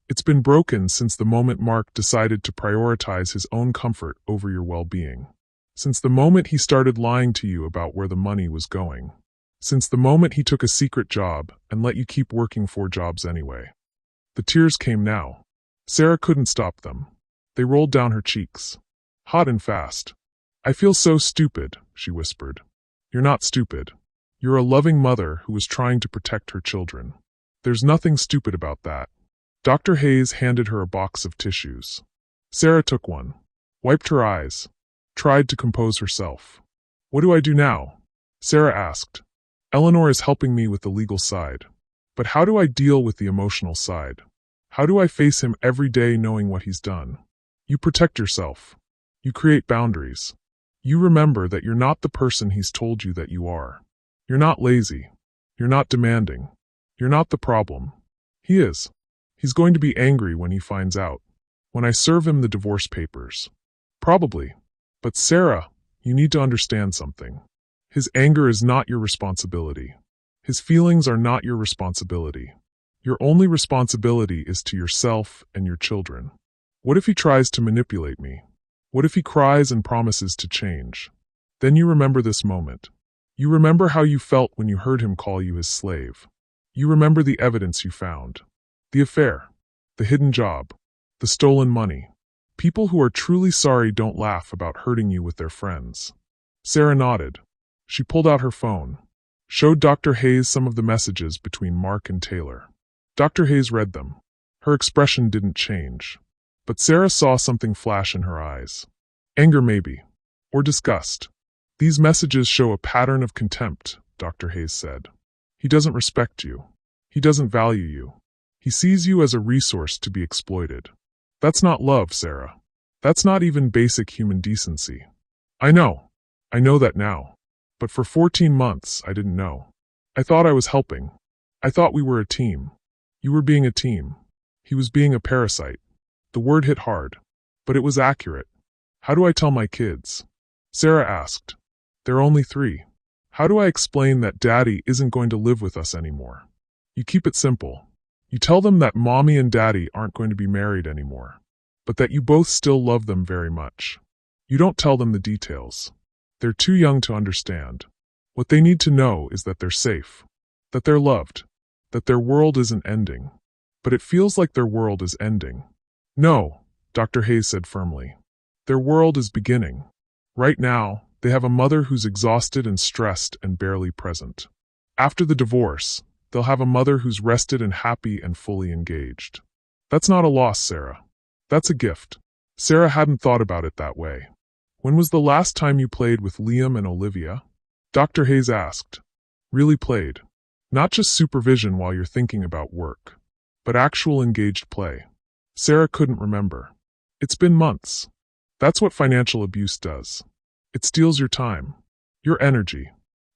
It's been broken since the moment Mark decided to prioritize his own comfort over your well-being. Since the moment he started lying to you about where the money was going. Since the moment he took a secret job and let you keep working 4 jobs anyway. The tears came now. Sarah couldn't stop them. They rolled down her cheeks. Hot and fast. I feel so stupid, she whispered. You're not stupid. You're a loving mother who was trying to protect her children. There's nothing stupid about that. Dr. Hayes handed her a box of tissues. Sarah took one, wiped her eyes, tried to compose herself. What do I do now? Sarah asked. Eleanor is helping me with the legal side. But how do I deal with the emotional side? How do I face him every day knowing what he's done? You protect yourself. You create boundaries. You remember that you're not the person he's told you that you are. You're not lazy. You're not demanding. You're not the problem. He is. He's going to be angry when he finds out. When I serve him the divorce papers. Probably. But Sarah, you need to understand something. His anger is not your responsibility. His feelings are not your responsibility. Your only responsibility is to yourself and your children. What if he tries to manipulate me? What if he cries and promises to change? Then you remember this moment. You remember how you felt when you heard him call you his slave. You remember the evidence you found. The affair. The hidden job. The stolen money. People who are truly sorry don't laugh about hurting you with their friends. Sarah nodded. She pulled out her phone. Showed Dr. Hayes some of the messages between Mark and Taylor. Dr. Hayes read them. Her expression didn't change. But Sarah saw something flash in her eyes. Anger maybe. Or disgust. These messages show a pattern of contempt, Dr. Hayes said. He doesn't respect you. He doesn't value you. He sees you as a resource to be exploited. That's not love, Sarah. That's not even basic human decency. I know. I know that now. But for 14 months, I didn't know. I thought I was helping. I thought we were a team. You were being a team. He was being a parasite. The word hit hard. But it was accurate. How do I tell my kids? Sarah asked. They're only 3. How do I explain that Daddy isn't going to live with us anymore? You keep it simple. You tell them that Mommy and Daddy aren't going to be married anymore, but that you both still love them very much. You don't tell them the details. They're too young to understand. What they need to know is that they're safe, that they're loved, that their world isn't ending. But it feels like their world is ending. No, Dr. Hayes said firmly. Their world is beginning. Right now, they have a mother who's exhausted and stressed and barely present. After the divorce, they'll have a mother who's rested and happy and fully engaged. That's not a loss, Sarah. That's a gift. Sarah hadn't thought about it that way. When was the last time you played with Liam and Olivia? Dr. Hayes asked. Really played. Not just supervision while you're thinking about work, but actual engaged play. Sarah couldn't remember. It's been months. That's what financial abuse does. It steals your time, your energy,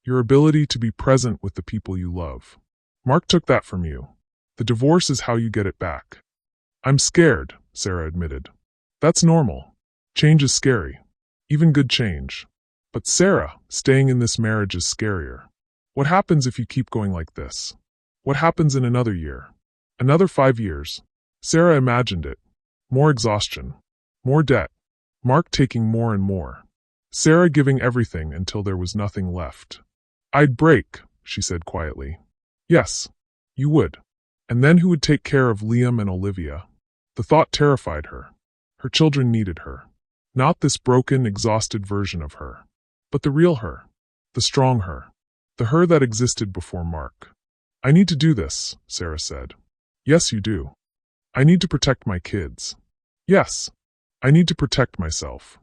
your ability to be present with the people you love. Mark took that from you. The divorce is how you get it back. I'm scared, Sarah admitted. That's normal. Change is scary. Even good change. But Sarah, staying in this marriage is scarier. What happens if you keep going like this? What happens in another year? Another 5 years? Sarah imagined it. More exhaustion. More debt. Mark taking more and more. Sarah giving everything until there was nothing left. I'd break, she said quietly. Yes, you would. And then who would take care of Liam and Olivia? The thought terrified her. Her children needed her. Not this broken, exhausted version of her, but the real her, the strong her, the her that existed before Mark. I need to do this, Sarah said. Yes, you do. I need to protect my kids. Yes. I need to protect myself.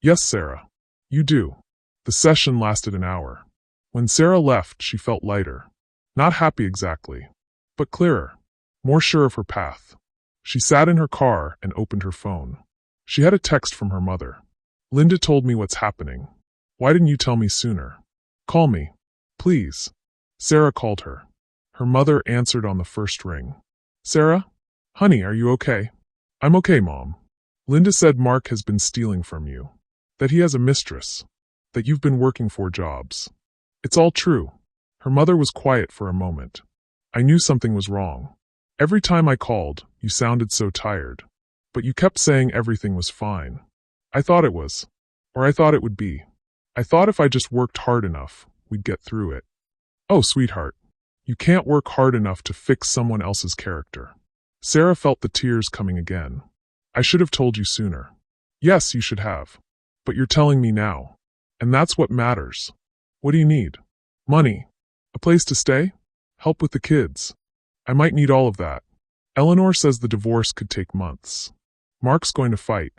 Yes, Sarah. You do. The session lasted an hour. When Sarah left, she felt lighter. Not happy exactly, but clearer, more sure of her path. She sat in her car and opened her phone. She had a text from her mother. Linda told me what's happening. Why didn't you tell me sooner? Call me, please. Sarah called her. Her mother answered on the first ring. Sarah? Honey, are you okay? I'm okay, Mom. Linda said Mark has been stealing from you. That he has a mistress. That you've been working 4 jobs. It's all true. Her mother was quiet for a moment. I knew something was wrong. Every time I called, you sounded so tired. But you kept saying everything was fine. I thought it was. Or I thought it would be. I thought if I just worked hard enough, we'd get through it. Oh, sweetheart, you can't work hard enough to fix someone else's character. Sarah felt the tears coming again. I should have told you sooner. Yes, you should have. But you're telling me now. And that's what matters. What do you need? Money. A place to stay? Help with the kids. I might need all of that. Eleanor says the divorce could take months. Mark's going to fight.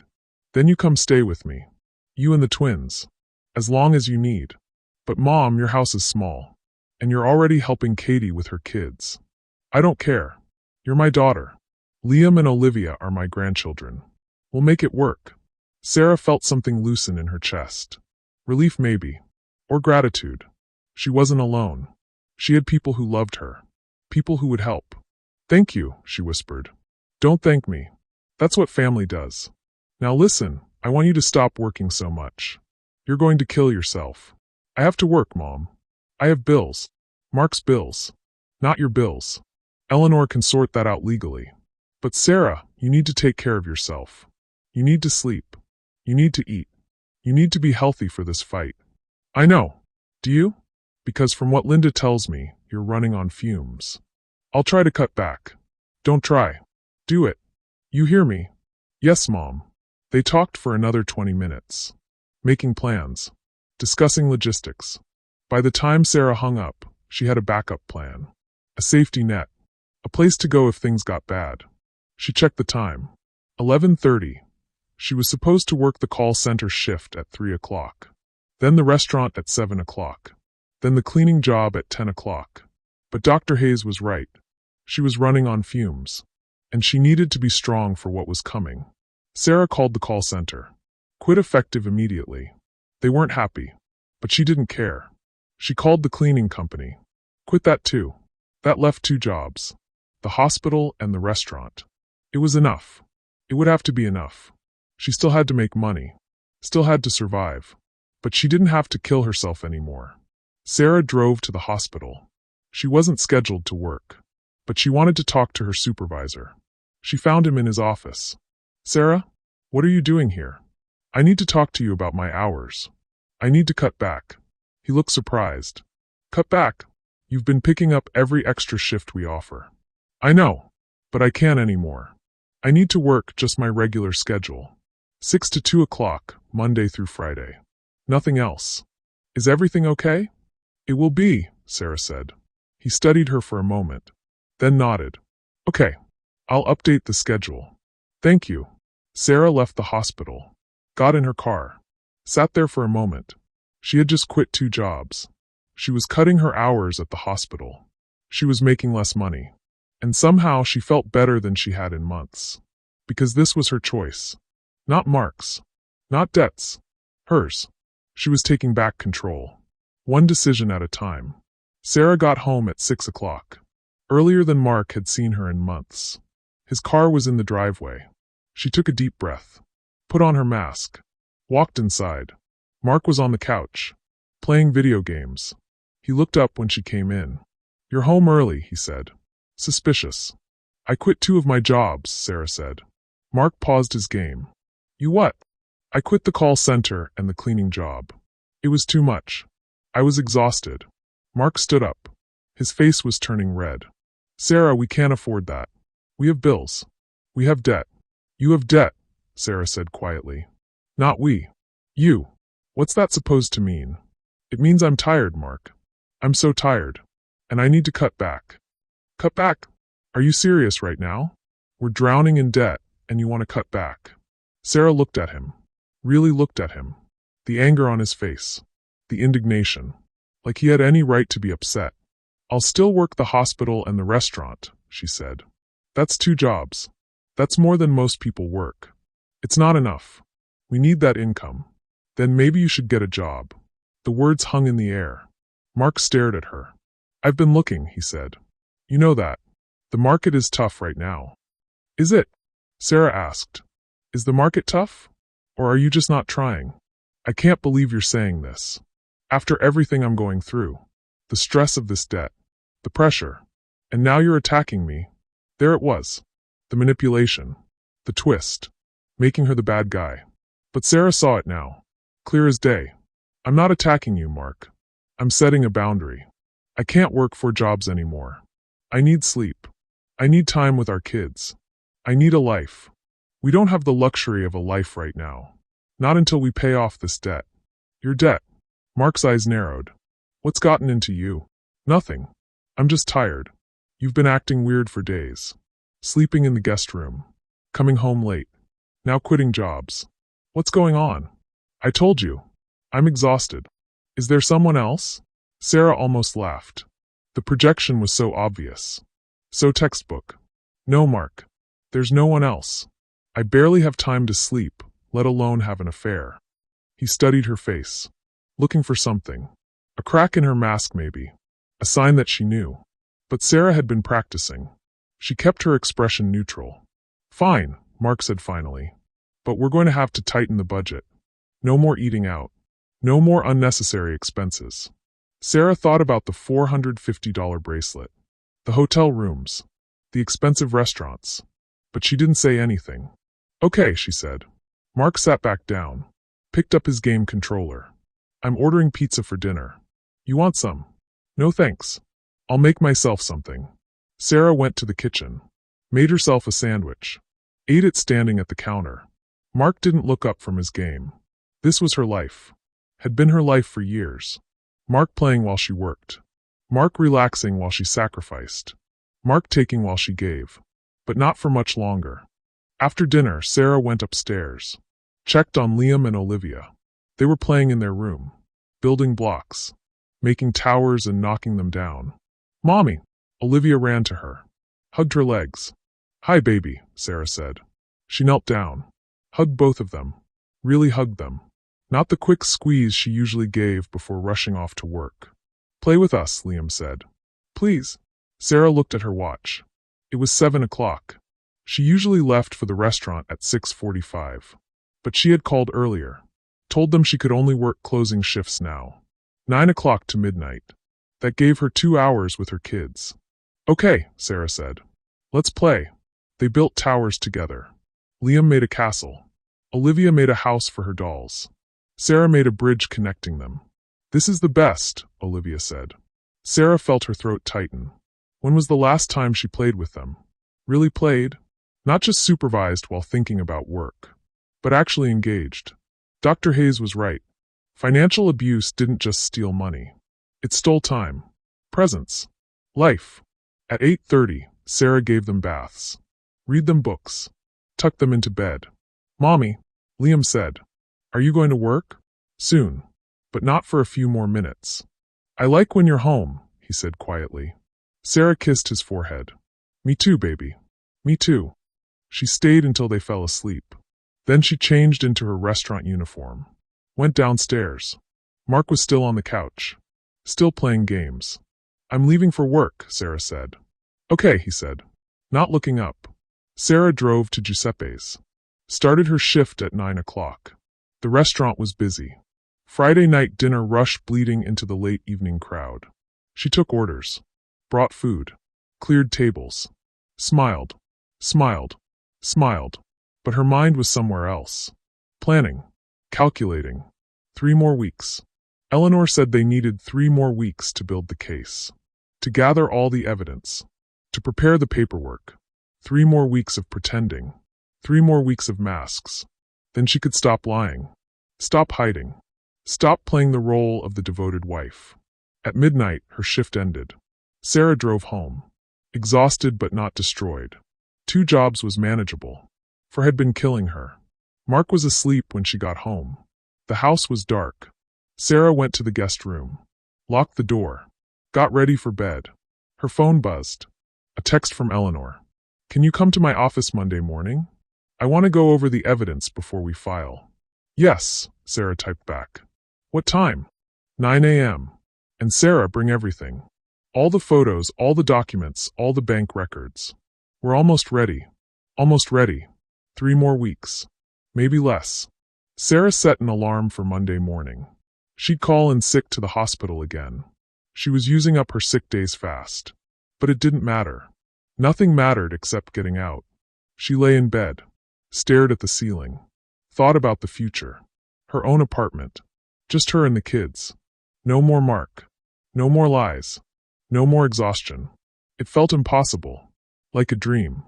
Then you come stay with me. You and the twins. As long as you need. But Mom, your house is small. And you're already helping Katie with her kids. I don't care. You're my daughter. Liam and Olivia are my grandchildren. We'll make it work. Sarah felt something loosen in her chest. Relief maybe. Or gratitude. She wasn't alone. She had people who loved her. People who would help. Thank you, she whispered. Don't thank me. That's what family does. Now listen, I want you to stop working so much. You're going to kill yourself. I have to work, Mom. I have bills. Mark's bills. Not your bills. Eleanor can sort that out legally. But Sarah, you need to take care of yourself. You need to sleep. You need to eat. You need to be healthy for this fight. I know. Do you? Because from what Linda tells me, you're running on fumes. I'll try to cut back. Don't try. Do it. You hear me? Yes, Mom. They talked for another 20 minutes. Making plans. Discussing logistics. By the time Sarah hung up, she had a backup plan. A safety net. A place to go if things got bad. She checked the time. 11:30. She was supposed to work the call center shift at 3 o'clock. Then the restaurant at 7 o'clock. Then the cleaning job at 10 o'clock. But Dr. Hayes was right. She was running on fumes. And she needed to be strong for what was coming. Sarah called the call center. Quit effective immediately. They weren't happy. But she didn't care. She called the cleaning company. Quit that too. That left 2 jobs. The hospital and the restaurant. It was enough. It would have to be enough. She still had to make money. Still had to survive. But she didn't have to kill herself anymore. Sarah drove to the hospital. She wasn't scheduled to work. But she wanted to talk to her supervisor. She found him in his office. Sarah, what are you doing here? I need to talk to you about my hours. I need to cut back. He looked surprised. Cut back? You've been picking up every extra shift we offer. I know, but I can't anymore. I need to work just my regular schedule. 6 to 2 o'clock, Monday through Friday. Nothing else. Is everything okay? It will be, Sarah said. He studied her for a moment, then nodded. Okay, I'll update the schedule. Thank you. Sarah left the hospital, got in her car, sat there for a moment. She had just quit 2 jobs. She was cutting her hours at the hospital. She was making less money. And somehow she felt better than she had in months. Because this was her choice. Not Mark's. Not debts. Hers. She was taking back control. One decision at a time. Sarah got home at 6 o'clock. Earlier than Mark had seen her in months. His car was in the driveway. She took a deep breath. Put on her mask. Walked inside. Mark was on the couch. Playing video games. He looked up when she came in. You're home early, he said. Suspicious. I quit 2 of my jobs, Sarah said. Mark paused his game. You what? I quit the call center and the cleaning job. It was too much. I was exhausted. Mark stood up. His face was turning red. Sarah, we can't afford that. We have bills. We have debt. You have debt, Sarah said quietly. Not we. You. What's that supposed to mean? It means I'm tired, Mark. I'm so tired. And I need to cut back. Cut back? Are you serious right now? We're drowning in debt, and you want to cut back. Sarah looked at him. Really looked at him. The anger on his face. The indignation. Like he had any right to be upset. I'll still work the hospital and the restaurant, she said. That's 2 jobs. That's more than most people work. It's not enough. We need that income. Then maybe you should get a job. The words hung in the air. Mark stared at her. I've been looking, he said. You know that. The market is tough right now. Is it? Sarah asked. Is the market tough? Or are you just not trying? I can't believe you're saying this. After everything I'm going through. The stress of this debt. The pressure. And now you're attacking me. There it was. The manipulation. The twist. Making her the bad guy. But Sarah saw it now. Clear as day. I'm not attacking you, Mark. I'm setting a boundary. I can't work 4 jobs anymore. I need sleep. I need time with our kids. I need a life. We don't have the luxury of a life right now. Not until we pay off this debt. Your debt. Mark's eyes narrowed. What's gotten into you? Nothing. I'm just tired. You've been acting weird for days. Sleeping in the guest room. Coming home late. Now quitting jobs. What's going on? I told you. I'm exhausted. Is there someone else? Sarah almost laughed. The projection was so obvious. So textbook. No, Mark. There's no one else. I barely have time to sleep, let alone have an affair. He studied her face, looking for something. A crack in her mask maybe. A sign that she knew. But Sarah had been practicing. She kept her expression neutral. Fine, Mark said finally. But we're going to have to tighten the budget. No more eating out. No more unnecessary expenses. Sarah thought about the $450 bracelet, the hotel rooms, the expensive restaurants. But she didn't say anything. Okay, she said. Mark sat back down, picked up his game controller. I'm ordering pizza for dinner. You want some? No thanks. I'll make myself something. Sarah went to the kitchen, made herself a sandwich, ate it standing at the counter. Mark didn't look up from his game. This was her life. Had been her life for years. Mark playing while she worked. Mark relaxing while she sacrificed. Mark taking while she gave. But not for much longer. After dinner, Sarah went upstairs. Checked on Liam and Olivia. They were playing in their room. Building blocks. Making towers and knocking them down. Mommy! Olivia ran to her. Hugged her legs. Hi, baby, Sarah said. She knelt down. Hugged both of them. Really hugged them. Not the quick squeeze she usually gave before rushing off to work. Play with us, Liam said. Please. Sarah looked at her watch. It was 7 o'clock. She usually left for the restaurant at 6:45. But she had called earlier. Told them she could only work closing shifts now. 9 o'clock to midnight. That gave her 2 hours with her kids. Okay, Sarah said. Let's play. They built towers together. Liam made a castle. Olivia made a house for her dolls. Sarah made a bridge connecting them. This is the best, Olivia said. Sarah felt her throat tighten. When was the last time she played with them? Really played? Not just supervised while thinking about work, but actually engaged. Dr. Hayes was right. Financial abuse didn't just steal money. It stole time, presence, life. At 8:30, Sarah gave them baths. Read them books. Tucked them into bed. Mommy, Liam said. Are you going to work? Soon. But not for a few more minutes. I like when you're home, he said quietly. Sarah kissed his forehead. Me too, baby. Me too. She stayed until they fell asleep. Then she changed into her restaurant uniform. Went downstairs. Mark was still on the couch. Still playing games. I'm leaving for work, Sarah said. Okay, he said. Not looking up. Sarah drove to Giuseppe's. Started her shift at 9 o'clock. The restaurant was busy. Friday night dinner rushed bleeding into the late evening crowd. She took orders. Brought food. Cleared tables. Smiled. Smiled. Smiled. But her mind was somewhere else. Planning. Calculating. 3 more weeks. Eleanor said they needed 3 more weeks to build the case. To gather all the evidence. To prepare the paperwork. 3 more weeks of pretending. 3 more weeks of masks. Then she could stop lying. Stop hiding. Stop playing the role of the devoted wife. At midnight, her shift ended. Sarah drove home. Exhausted but not destroyed. 2 jobs was manageable. For had been killing her. Mark was asleep when she got home. The house was dark. Sarah went to the guest room. Locked the door. Got ready for bed. Her phone buzzed. A text from Eleanor. Can you come to my office Monday morning? I want to go over the evidence before we file. Yes, Sarah typed back. What time? 9 a.m. And Sarah, bring everything. All the photos, all the documents, all the bank records. We're almost ready. Almost ready. 3 more weeks. Maybe less. Sarah set an alarm for Monday morning. She'd call in sick to the hospital again. She was using up her sick days fast. But it didn't matter. Nothing mattered except getting out. She lay in bed. Stared at the ceiling. Thought about the future. Her own apartment. Just her and the kids. No more Mark. No more lies. No more exhaustion. It felt impossible. Like a dream.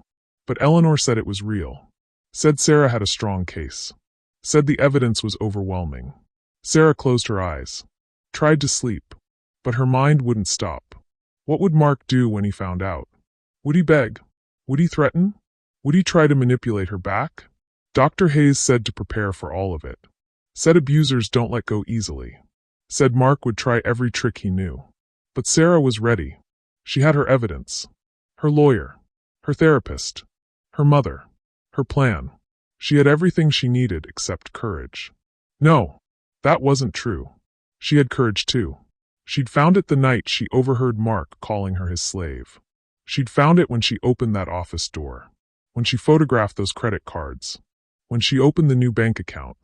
But Eleanor said it was real. Said Sarah had a strong case. Said the evidence was overwhelming. Sarah closed her eyes. Tried to sleep. But her mind wouldn't stop. What would Mark do when he found out? Would he beg? Would he threaten? Would he try to manipulate her back? Dr. Hayes said to prepare for all of it. Said abusers don't let go easily. Said Mark would try every trick he knew. But Sarah was ready. She had her evidence. Her lawyer. Her therapist. Her mother. Her plan. She had everything she needed except courage. No, that wasn't true. She had courage too. She'd found it the night she overheard Mark calling her his slave. She'd found it when she opened that office door. When she photographed those credit cards. When she opened the new bank account.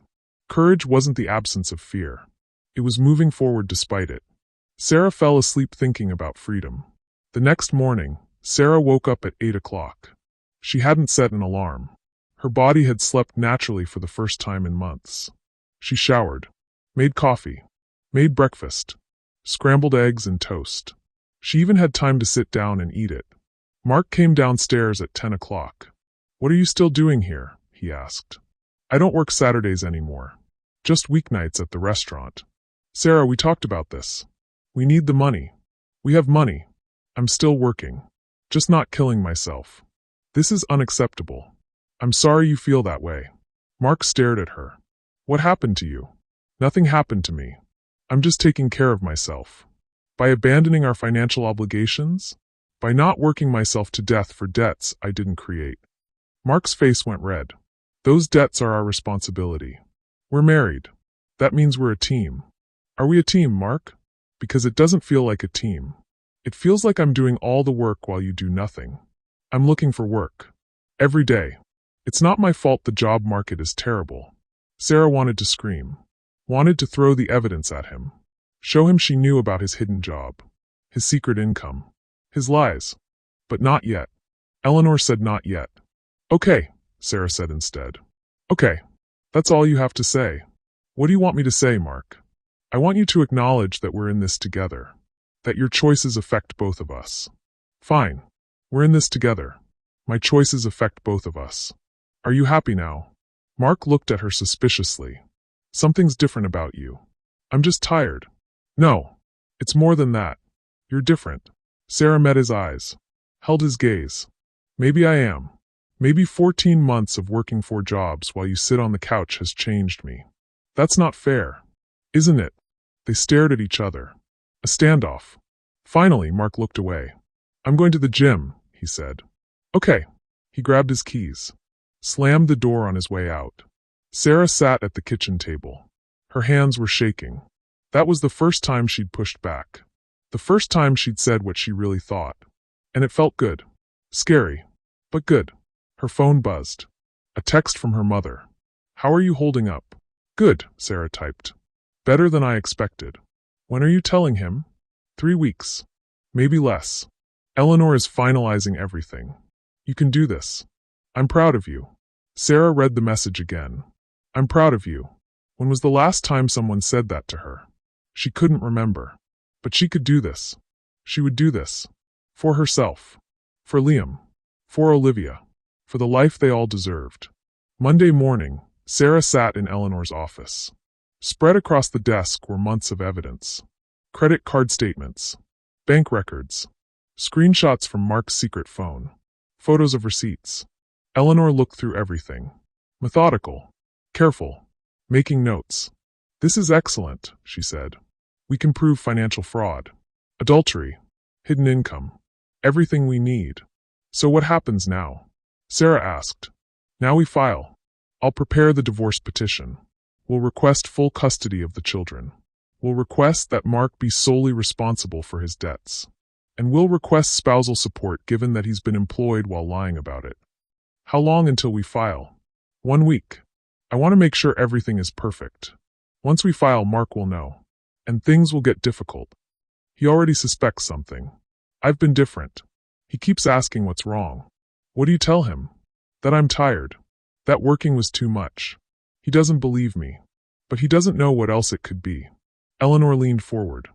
Courage wasn't the absence of fear. It was moving forward despite it. Sarah fell asleep thinking about freedom. The next morning, Sarah woke up at 8 o'clock. She hadn't set an alarm. Her body had slept naturally for the first time in months. She showered. Made coffee. Made breakfast. Scrambled eggs and toast. She even had time to sit down and eat it. Mark came downstairs at 10 o'clock. "What are you still doing here?" he asked. "I don't work Saturdays anymore. Just weeknights at the restaurant." "Sarah, we talked about this. We need the money. We have money. I'm still working. Just not killing myself. This is unacceptable. I'm sorry you feel that way." Mark stared at her. "What happened to you?" "Nothing happened to me. I'm just taking care of myself. By abandoning our financial obligations? By not working myself to death for debts I didn't create." Mark's face went red. "Those debts are our responsibility. We're married. That means we're a team." "Are we a team, Mark?" "Because it doesn't feel like a team. It feels like I'm doing all the work while you do nothing. I'm looking for work. Every day. It's not my fault the job market is terrible." Sarah wanted to scream. Wanted to throw the evidence at him. Show him she knew about his hidden job. His secret income. His lies. But not yet. Eleanor said not yet. "Okay," Sarah said instead. "Okay. That's all you have to say." "What do you want me to say, Mark?" "I want you to acknowledge that we're in this together. That your choices affect both of us." "Fine. We're in this together. My choices affect both of us. Are you happy now?" Mark looked at her suspiciously. "Something's different about you." "I'm just tired." "No. It's more than that. You're different." Sarah met his eyes. Held his gaze. "Maybe I am. Maybe 14 months of working 4 jobs while you sit on the couch has changed me. That's not fair. Isn't it?" They stared at each other. A standoff. Finally, Mark looked away. "I'm going to the gym," he said. "Okay." He grabbed his keys. Slammed the door on his way out. Sarah sat at the kitchen table. Her hands were shaking. That was the first time she'd pushed back. The first time she'd said what she really thought. And it felt good. Scary. But good. Her phone buzzed. A text from her mother. "How are you holding up?" "Good," Sarah typed. "Better than I expected." "When are you telling him?" 3 weeks. Maybe less. Eleanor is finalizing everything. You can do this. I'm proud of you. Sarah read the message again. I'm proud of you. When was the last time someone said that to her? She couldn't remember. But she could do this. She would do this. For herself. For Liam. For Olivia. For the life they all deserved. Monday morning, Sarah sat in Eleanor's office. Spread across the desk were months of evidence. Credit card statements. Bank records. Screenshots from Mark's secret phone. Photos of receipts. Eleanor looked through everything. Methodical. Careful. Making notes. "This is excellent," she said. "We can prove financial fraud. Adultery. Hidden income. Everything we need." "So what happens now?" Sarah asked. "Now we file. I'll prepare the divorce petition. We'll request full custody of the children. We'll request that Mark be solely responsible for his debts. And we'll request spousal support given that he's been employed while lying about it." "How long until we file?" 1 week. "I want to make sure everything is perfect. Once we file, Mark will know. And things will get difficult. He already suspects something. I've been different. He keeps asking what's wrong. What do you tell him? That I'm tired. That working was too much. He doesn't believe me. But he doesn't know what else it could be." Eleanor leaned forward.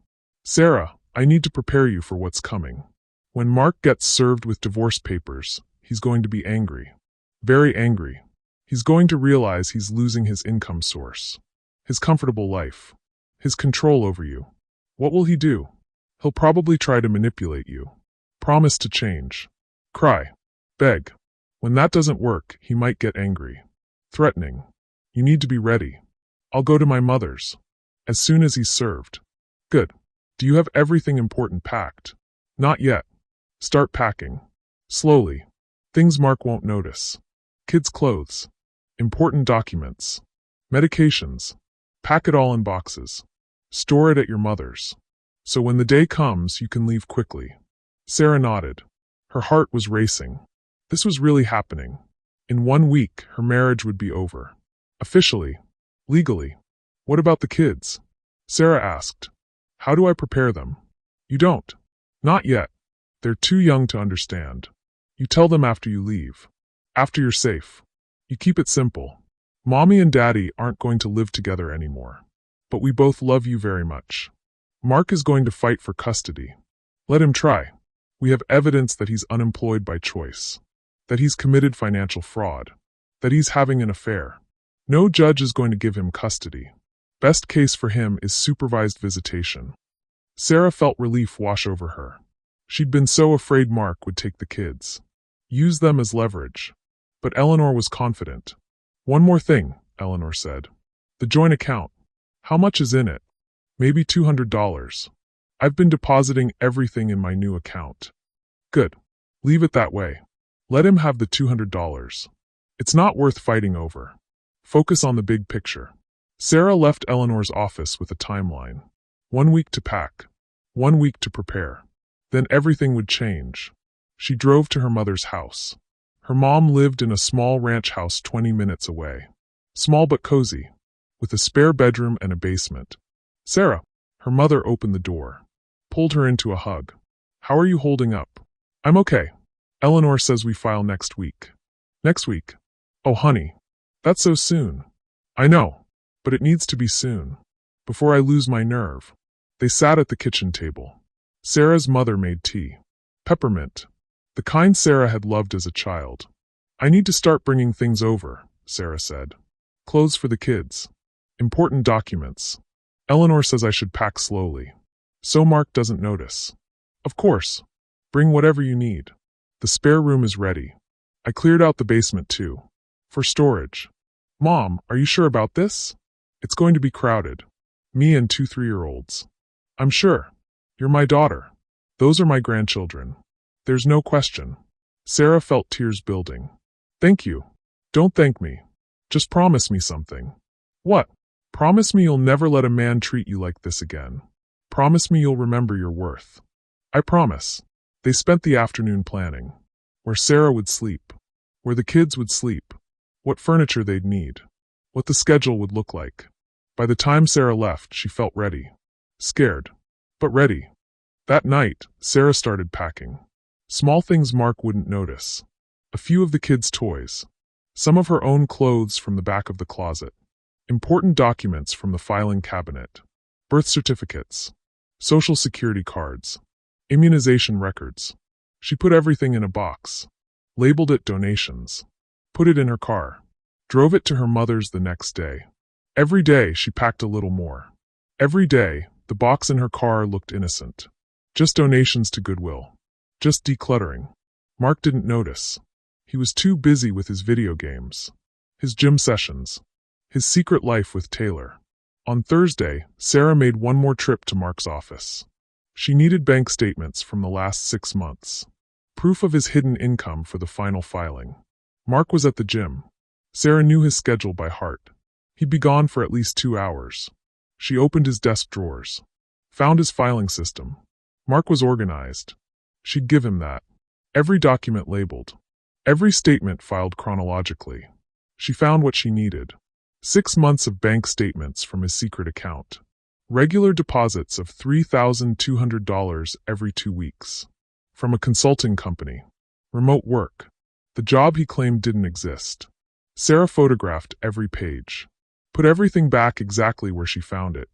"Sarah, I need to prepare you for what's coming. When Mark gets served with divorce papers, he's going to be angry. Very angry. He's going to realize he's losing his income source, his comfortable life, his control over you. What will he do? He'll probably try to manipulate you. Promise to change. Cry. Beg. When that doesn't work, he might get angry. Threatening. You need to be ready. I'll go to my mother's. As soon as he's served. Good. Do you have everything important packed? Not yet. Start packing. Slowly. Things Mark won't notice. Kids' clothes. Important documents. Medications. Pack it all in boxes. Store it at your mother's. So when the day comes, you can leave quickly. Sarah nodded. Her heart was racing. This was really happening. In 1 week, her marriage would be over. Officially. Legally. What about the kids? Sarah asked. How do I prepare them? You don't. Not yet. They're too young to understand. You tell them after you leave. After you're safe. You keep it simple. Mommy and Daddy aren't going to live together anymore. But we both love you very much. Mark is going to fight for custody. Let him try. We have evidence that he's unemployed by choice. That he's committed financial fraud. That he's having an affair. No judge is going to give him custody. Best case for him is supervised visitation. Sarah felt relief wash over her. She'd been so afraid Mark would take the kids. Use them as leverage. But Eleanor was confident. One more thing, Eleanor said. The joint account. How much is in it? Maybe $200. I've been depositing everything in my new account. Good. Leave it that way. Let him have the $200. It's not worth fighting over. Focus on the big picture. Sarah left Eleanor's office with a timeline. 1 week to pack. 1 week to prepare. Then everything would change. She drove to her mother's house. Her mom lived in a small ranch house 20 minutes away. Small but cozy, with a spare bedroom and a basement. Sarah, her mother opened the door, pulled her into a hug. How are you holding up? I'm okay. Eleanor says we file next week. Next week? Oh, honey, that's so soon. I know, but it needs to be soon. Before I lose my nerve. They sat at the kitchen table. Sarah's mother made tea. Peppermint. The kind Sarah had loved as a child. I need to start bringing things over, Sarah said. Clothes for the kids. Important documents. Eleanor says I should pack slowly. So Mark doesn't notice. Of course. Bring whatever you need. The spare room is ready. I cleared out the basement too. For storage. Mom, are you sure about this? It's going to be crowded. Me and 2 3-year-olds. I'm sure. You're my daughter. Those are my grandchildren. There's no question. Sarah felt tears building. Thank you. Don't thank me. Just promise me something. What? Promise me you'll never let a man treat you like this again. Promise me you'll remember your worth. I promise. They spent the afternoon planning. Where Sarah would sleep. Where the kids would sleep. What furniture they'd need. What the schedule would look like. By the time Sarah left, she felt ready. Scared. But ready. That night, Sarah started packing. Small things Mark wouldn't notice. A few of the kids' toys. Some of her own clothes from the back of the closet. Important documents from the filing cabinet. Birth certificates. Social security cards. Immunization records. She put everything in a box. Labeled it donations. Put it in her car. Drove it to her mother's the next day. Every day she packed a little more. Every day, the box in her car looked innocent. Just donations to Goodwill. Just decluttering. Mark didn't notice. He was too busy with his video games. His gym sessions. His secret life with Taylor. On Thursday, Sarah made one more trip to Mark's office. She needed bank statements from the last 6 months. Proof of his hidden income for the final filing. Mark was at the gym. Sarah knew his schedule by heart. He'd be gone for at least 2 hours. She opened his desk drawers. Found his filing system. Mark was organized. She'd give him that. Every document labeled. Every statement filed chronologically. She found what she needed. 6 months of bank statements from his secret account. Regular deposits of $3,200 every 2 weeks. From a consulting company. Remote work. The job he claimed didn't exist. Sarah photographed every page. Put everything back exactly where she found it.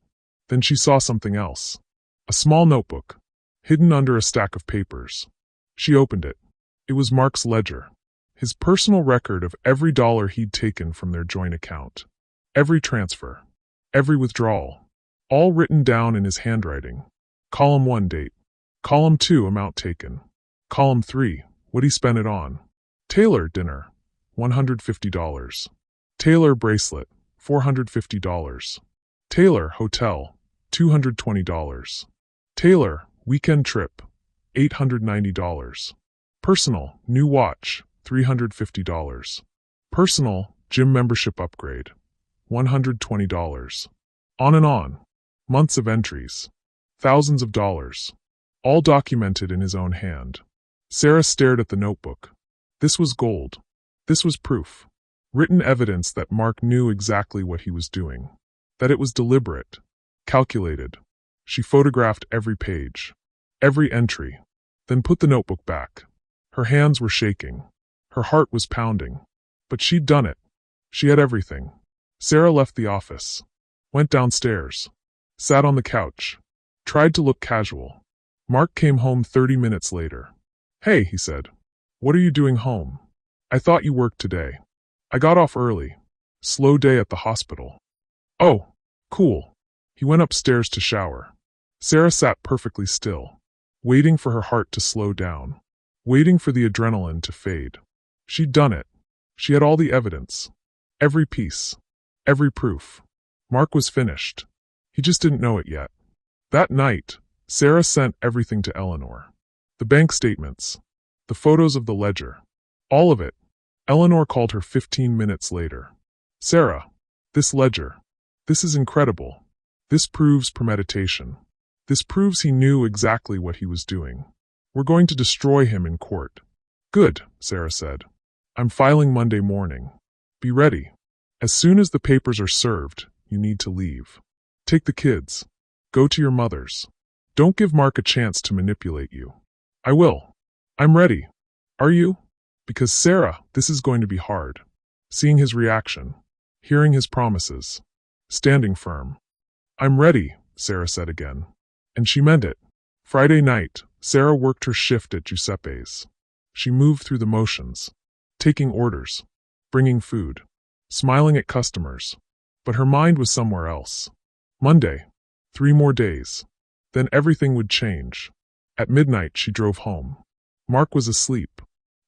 Then she saw something else. A small notebook. hidden under a stack of papers. She opened it. It was Mark's ledger, his personal record of every dollar he'd taken from their joint account. Every transfer, every withdrawal, all written down in his handwriting. Column 1 date. Column 2 amount taken. Column 3 what he spent it on. Taylor dinner, $150. Taylor bracelet, $450. Taylor hotel, $220. Taylor weekend trip, $890. Personal new watch, $350. Personal gym membership upgrade, $120. On and on. Months of entries. Thousands of dollars. All documented in his own hand. Sarah stared at the notebook. This was gold. This was proof. Written evidence that Mark knew exactly what he was doing. That it was deliberate. Calculated. She photographed every page. Every entry. Then put the notebook back. Her hands were shaking. Her heart was pounding. But she'd done it. She had everything. Sarah left the office. Went downstairs. Sat on the couch. Tried to look casual. Mark came home 30 minutes later. Hey, he said. What are you doing home? I thought you worked today. I got off early. Slow day at the hospital. Oh, cool. He went upstairs to shower. Sarah sat perfectly still, waiting for her heart to slow down, waiting for the adrenaline to fade. She'd done it. She had all the evidence. Every piece. Every proof. Mark was finished. He just didn't know it yet. That night, Sarah sent everything to Eleanor. The bank statements. The photos of the ledger. All of it. Eleanor called her 15 minutes later. Sarah, this ledger. This is incredible. This proves premeditation. This proves he knew exactly what he was doing. We're going to destroy him in court. Good, Sarah said. I'm filing Monday morning. Be ready. As soon as the papers are served, you need to leave. Take the kids. Go to your mother's. Don't give Mark a chance to manipulate you. I will. I'm ready. Are you? Because Sarah, this is going to be hard. Seeing his reaction. Hearing his promises. Standing firm. I'm ready, Sarah said again. And she meant it. Friday night, Sarah worked her shift at Giuseppe's. She moved through the motions. Taking orders. Bringing food. Smiling at customers. But her mind was somewhere else. Monday. 3 more days. Then everything would change. At midnight she drove home. Mark was asleep.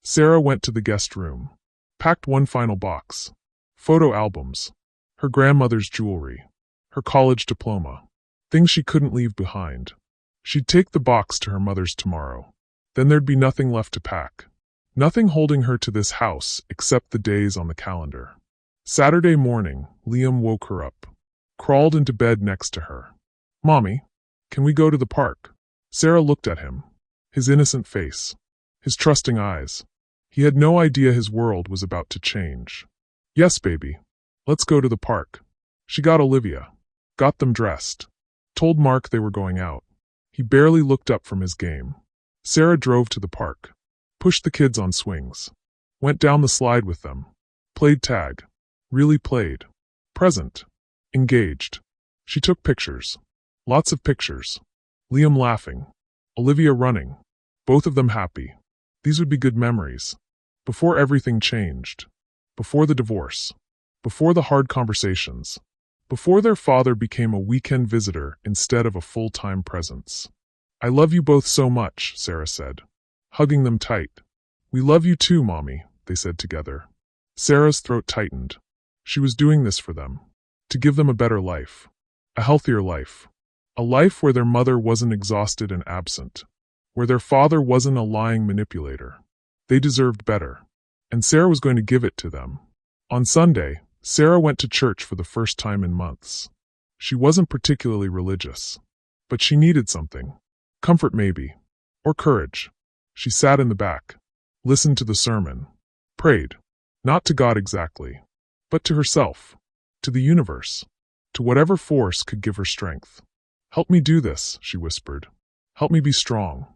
Sarah went to the guest room. Packed one final box. Photo albums. Her grandmother's jewelry. Her college diploma. Things she couldn't leave behind. She'd take the box to her mother's tomorrow. Then there'd be nothing left to pack. Nothing holding her to this house except the days on the calendar. Saturday morning, Liam woke her up. Crawled into bed next to her. Mommy, can we go to the park? Sarah looked at him. His innocent face. His trusting eyes. He had no idea his world was about to change. Yes, baby. Let's go to the park. She got Olivia. Got them dressed. Told Mark they were going out. He barely looked up from his game. Sarah drove to the park. Pushed the kids on swings. Went down the slide with them. Played tag. Really played. Present. Engaged. She took pictures. Lots of pictures. Liam laughing. Olivia running. Both of them happy. These would be good memories. Before everything changed. Before the divorce. Before the hard conversations. Before their father became a weekend visitor instead of a full-time presence. I love you both so much, Sarah said, hugging them tight. We love you too, Mommy, they said together. Sarah's throat tightened. She was doing this for them. To give them a better life. A healthier life. A life where their mother wasn't exhausted and absent. Where their father wasn't a lying manipulator. They deserved better. And Sarah was going to give it to them. On Sunday, Sarah went to church for the first time in months. She wasn't particularly religious. But she needed something. Comfort maybe. Or courage. She sat in the back. Listened to the sermon. Prayed. Not to God exactly. But to herself. To the universe. To whatever force could give her strength. Help me do this, she whispered. Help me be strong.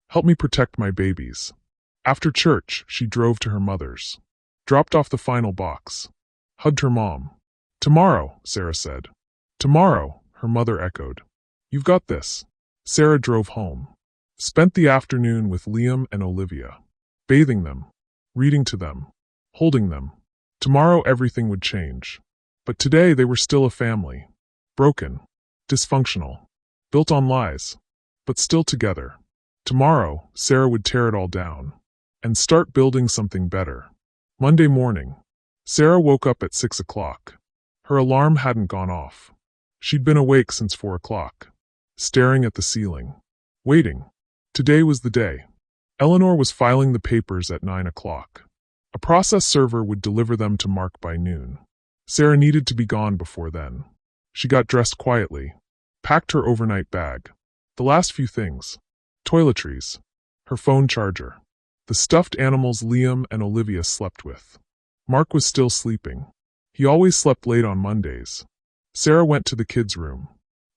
Help me protect my babies. After church, she drove to her mother's. Dropped off the final box. Hugged her mom. Tomorrow, Sarah said. Tomorrow, her mother echoed. You've got this. Sarah drove home. Spent the afternoon with Liam and Olivia, bathing them, reading to them, holding them. Tomorrow everything would change. But today they were still a family. Broken, dysfunctional, built on lies, but still together. Tomorrow, Sarah would tear it all down and start building something better. Monday morning, Sarah woke up at 6 o'clock. Her alarm hadn't gone off. She'd been awake since 4 o'clock, staring at the ceiling, waiting. Today was the day. Eleanor was filing the papers at 9 o'clock. A process server would deliver them to Mark by noon. Sarah needed to be gone before then. She got dressed quietly, packed her overnight bag. The last few things: toiletries, her phone charger, the stuffed animals Liam and Olivia slept with. Mark was still sleeping. He always slept late on Mondays. Sarah went to the kids' room,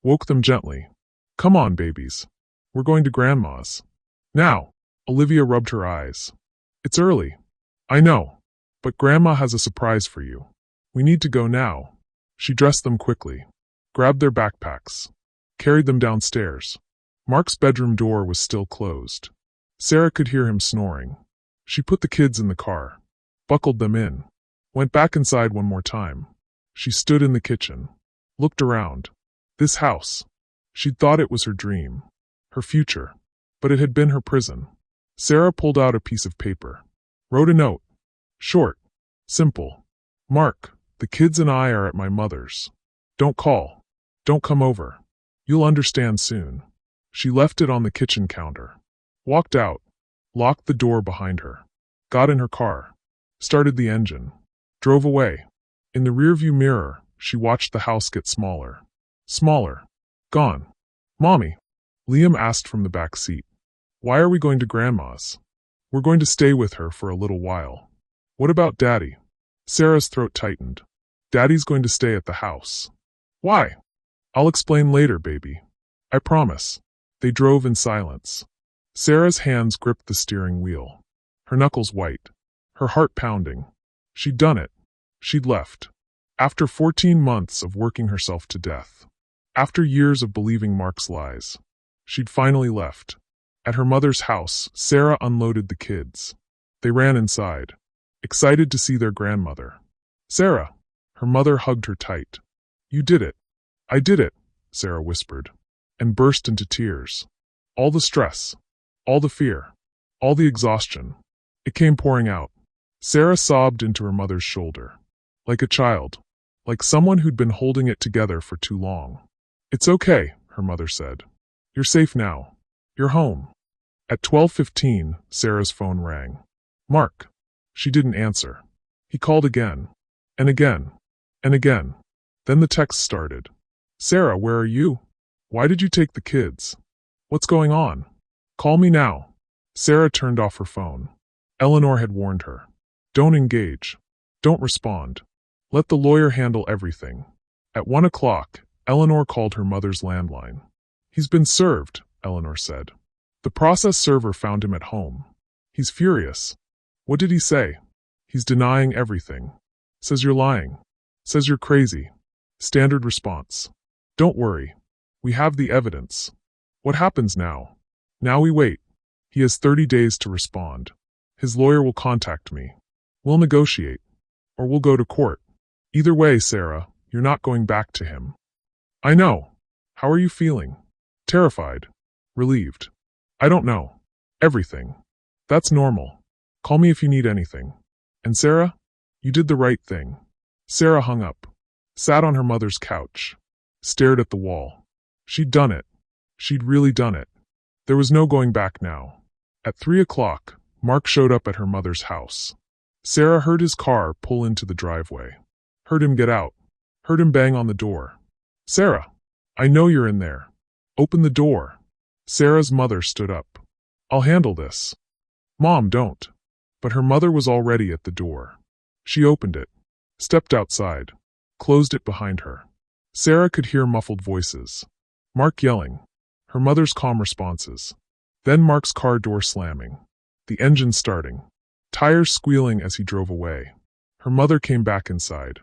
woke them gently. "Come on, babies. We're going to Grandma's." "Now." Olivia rubbed her eyes. "It's early. I know. But Grandma has a surprise for you. We need to go now." She dressed them quickly, grabbed their backpacks, carried them downstairs. Mark's bedroom door was still closed. Sarah could hear him snoring. She put the kids in the car, buckled them in, went back inside one more time. She stood in the kitchen, looked around. This house. She'd thought it was her dream, her future, but it had been her prison. Sarah pulled out a piece of paper, wrote a note. Short, simple. "Mark, the kids and I are at my mother's. Don't call. Don't come over. You'll understand soon." She left it on the kitchen counter, walked out, locked the door behind her, got in her car, started the engine, drove away. In the rearview mirror, she watched the house get smaller. Smaller. Gone. "Mommy," Liam asked from the back seat, "why are we going to Grandma's?" "We're going to stay with her for a little while." "What about Daddy?" Sarah's throat tightened. "Daddy's going to stay at the house." "Why?" "I'll explain later, baby. I promise." They drove in silence. Sarah's hands gripped the steering wheel, her knuckles white, her heart pounding. She'd done it. She'd left. After 14 months of working herself to death. After years of believing Mark's lies. She'd finally left. At her mother's house, Sarah unloaded the kids. They ran inside, excited to see their grandmother. "Sarah!" Her mother hugged her tight. "You did it." "I did it," Sarah whispered, and burst into tears. All the stress, all the fear, all the exhaustion. It came pouring out. Sarah sobbed into her mother's shoulder. Like a child. Like someone who'd been holding it together for too long. "It's okay," her mother said. "You're safe now. You're home." At 12:15, Sarah's phone rang. "Mark." She didn't answer. He called again, and again, and again. Then the text started. "Sarah, where are you? Why did you take the kids? What's going on? Call me now." Sarah turned off her phone. Eleanor had warned her. Don't engage. Don't respond. Let the lawyer handle everything. At 1 o'clock, Eleanor called her mother's landline. "He's been served," Eleanor said. "The process server found him at home. He's furious." "What did he say?" "He's denying everything. Says you're lying. Says you're crazy." Standard response. "Don't worry. We have the evidence." "What happens now?" "Now we wait. He has 30 days to respond. His lawyer will contact me. We'll negotiate. Or we'll go to court. Either way, Sarah, you're not going back to him." "I know. How are you feeling?" "Terrified. Relieved. I don't know. Everything. That's normal. Call me if you need anything." "And Sarah? You did the right thing." Sarah hung up, sat on her mother's couch, stared at the wall. She'd done it. She'd really done it. There was no going back now. At 3 o'clock, Mark showed up at her mother's house. Sarah heard his car pull into the driveway. Heard him get out. Heard him bang on the door. "Sarah, I know you're in there. Open the door." Sarah's mother stood up. "I'll handle this." "Mom, don't." But her mother was already at the door. She opened it, stepped outside, closed it behind her. Sarah could hear muffled voices. Mark yelling. Her mother's calm responses. Then Mark's car door slamming. The engine starting. Tires squealing as he drove away. Her mother came back inside.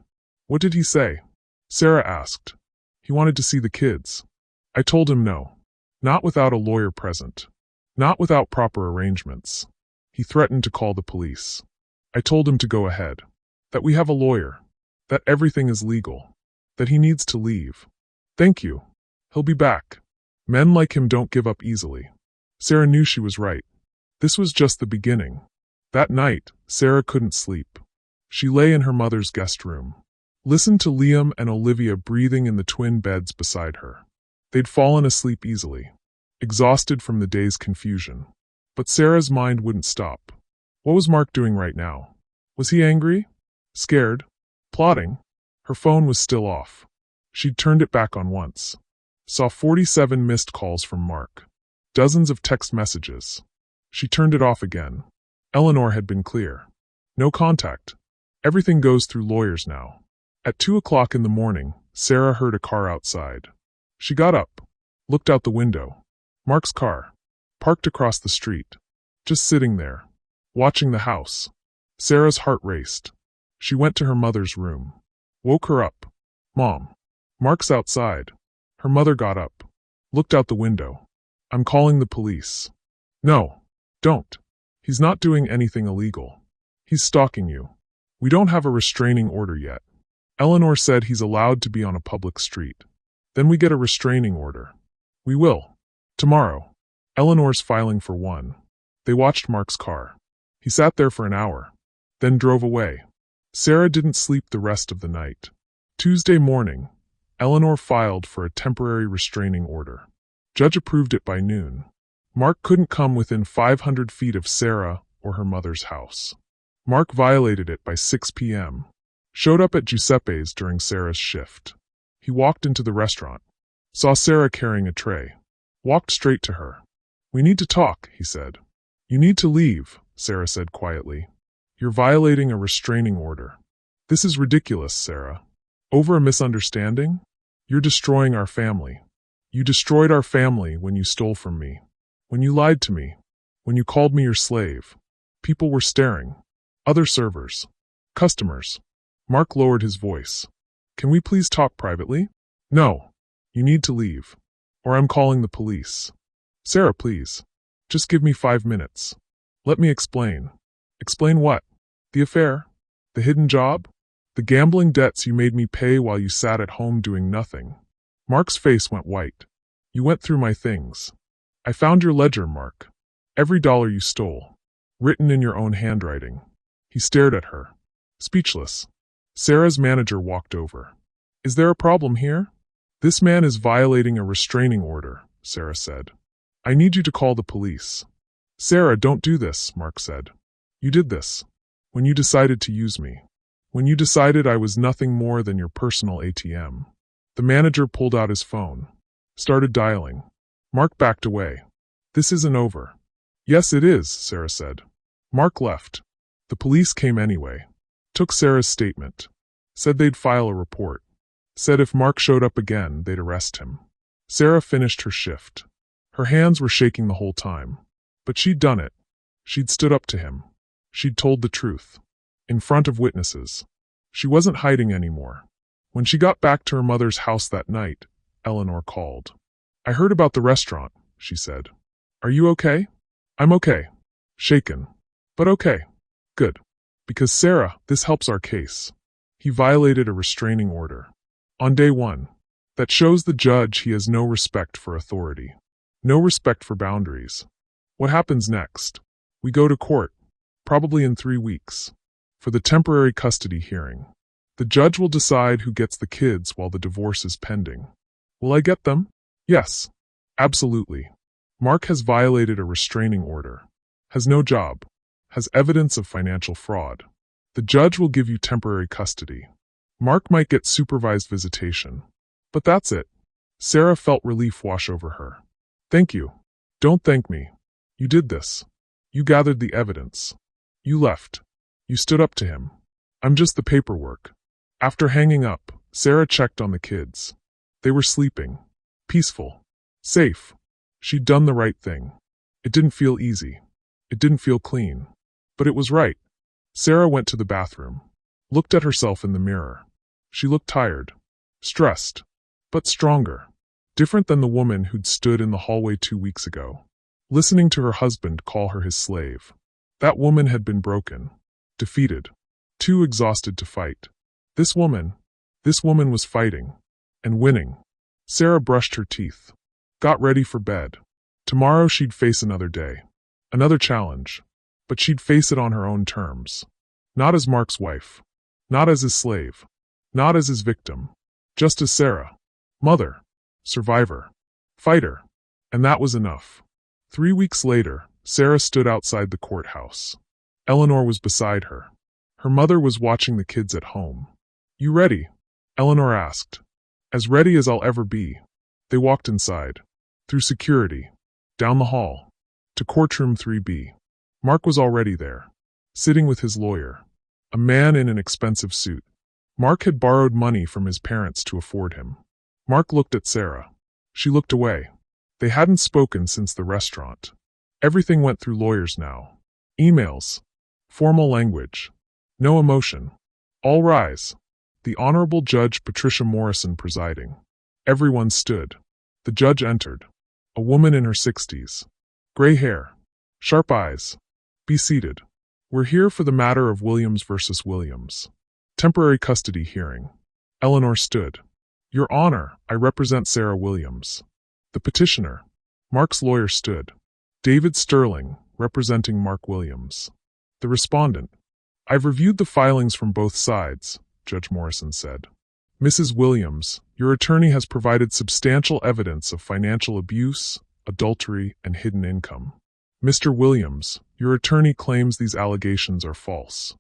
"What did he say?" Sarah asked. "He wanted to see the kids." "I told him no. Not without a lawyer present." Not without proper arrangements. He threatened to call the police. I told him to go ahead. That we have a lawyer. That everything is legal. That he needs to leave. Thank you. He'll be back. Men like him don't give up easily. Sarah knew she was right. This was just the beginning. That night, Sarah couldn't sleep. She lay in her mother's guest room. Listened to Liam and Olivia breathing in the twin beds beside her. They'd fallen asleep easily, exhausted from the day's confusion. But Sarah's mind wouldn't stop. What was Mark doing right now? Was he angry? Scared? Plotting? Her phone was still off. She'd turned it back on once. Saw 47 missed calls from Mark. Dozens of text messages. She turned it off again. Eleanor had been clear. No contact. Everything goes through lawyers now. At 2 o'clock in the morning, Sarah heard a car outside. She got up, looked out the window. Mark's car, parked across the street. Just sitting there, watching the house. Sarah's heart raced. She went to her mother's room. Woke her up. Mom. Mark's outside. Her mother got up, looked out the window. I'm calling the police. No, don't. He's not doing anything illegal. He's stalking you. We don't have a restraining order yet. Eleanor said he's allowed to be on a public street. Then we get a restraining order. We will. Tomorrow. Eleanor's filing for one. They watched Mark's car. He sat there for an hour, then drove away. Sarah didn't sleep the rest of the night. Tuesday morning, Eleanor filed for a temporary restraining order. Judge approved it by noon. Mark couldn't come within 500 feet of Sarah or her mother's house. Mark violated it by 6 p.m. Showed up at Giuseppe's during Sarah's shift. He walked into the restaurant. Saw Sarah carrying a tray. Walked straight to her. We need to talk, he said. You need to leave, Sarah said quietly. You're violating a restraining order. This is ridiculous, Sarah. Over a misunderstanding? You're destroying our family. You destroyed our family when you stole from me. When you lied to me. When you called me your slave. People were staring. Other servers. Customers. Mark lowered his voice. Can we please talk privately? No. You need to leave. Or I'm calling the police. Sarah, please. Just give me 5 minutes. Let me explain. Explain what? The affair? The hidden job? The gambling debts you made me pay while you sat at home doing nothing. Mark's face went white. You went through my things. I found your ledger, Mark. Every dollar you stole. Written in your own handwriting. He stared at her. Speechless. Sarah's manager walked over. Is there a problem here? This man is violating a restraining order, Sarah said. I need you to call the police. Sarah, don't do this, Mark said. You did this. When you decided to use me. When you decided I was nothing more than your personal ATM. The manager pulled out his phone. Started dialing. Mark backed away. This isn't over. Yes, it is, Sarah said. Mark left. The police came anyway. Took Sarah's statement. Said they'd file a report. Said if Mark showed up again, they'd arrest him. Sarah finished her shift. Her hands were shaking the whole time. But she'd done it. She'd stood up to him. She'd told the truth. In front of witnesses. She wasn't hiding anymore. When she got back to her mother's house that night, Eleanor called. I heard about the restaurant, she said. Are you okay? I'm okay. Shaken. But okay. Good. Because Sarah, this helps our case. He violated a restraining order. On day 1. That shows the judge he has no respect for authority. No respect for boundaries. What happens next? We go to court. Probably in 3 weeks. For the temporary custody hearing. The judge will decide who gets the kids while the divorce is pending. Will I get them? Yes. Absolutely. Mark has violated a restraining order. Has no job. Has evidence of financial fraud. The judge will give you temporary custody. Mark might get supervised visitation. But that's it. Sarah felt relief wash over her. Thank you. Don't thank me. You did this. You gathered the evidence. You left. You stood up to him. I'm just the paperwork. After hanging up, Sarah checked on the kids. They were sleeping. Peaceful. Safe. She'd done the right thing. It didn't feel easy. It didn't feel clean. But it was right. Sarah went to the bathroom. Looked at herself in the mirror. She looked tired. Stressed. But stronger. Different than the woman who'd stood in the hallway 2 weeks ago. listening to her husband call her his slave. That woman had been broken, defeated, too exhausted to fight. This woman was fighting, and winning. Sarah brushed her teeth, got ready for bed. Tomorrow she'd face another day, another challenge, but she'd face it on her own terms. Not as Mark's wife, not as his slave, not as his victim, just as Sarah, mother, survivor, fighter, and that was enough. 3 weeks later, Sarah stood outside the courthouse. Eleanor was beside her. Her mother was watching the kids at home. "You ready?" Eleanor asked. "As ready as I'll ever be." They walked inside, through security, down the hall, to courtroom 3B. Mark was already there, sitting with his lawyer, a man in an expensive suit. Mark had borrowed money from his parents to afford him. Mark looked at Sarah. She looked away. They hadn't spoken since the restaurant. Everything went through lawyers now. Emails. Formal language. No emotion. All rise. The Honorable Judge Patricia Morrison presiding. Everyone stood. The judge entered. A woman in her 60s. Gray hair. Sharp eyes. "Be seated. We're here for the matter of Williams versus Williams. Temporary custody hearing." Eleanor stood. "Your Honor, I represent Sarah Williams." The petitioner. Mark's lawyer stood. David Sterling, representing Mark Williams. The respondent. "I've reviewed the filings from both sides," Judge Morrison said. "Mrs. Williams, your attorney has provided substantial evidence of financial abuse, adultery, and hidden income. Mr. Williams, your attorney claims these allegations are false.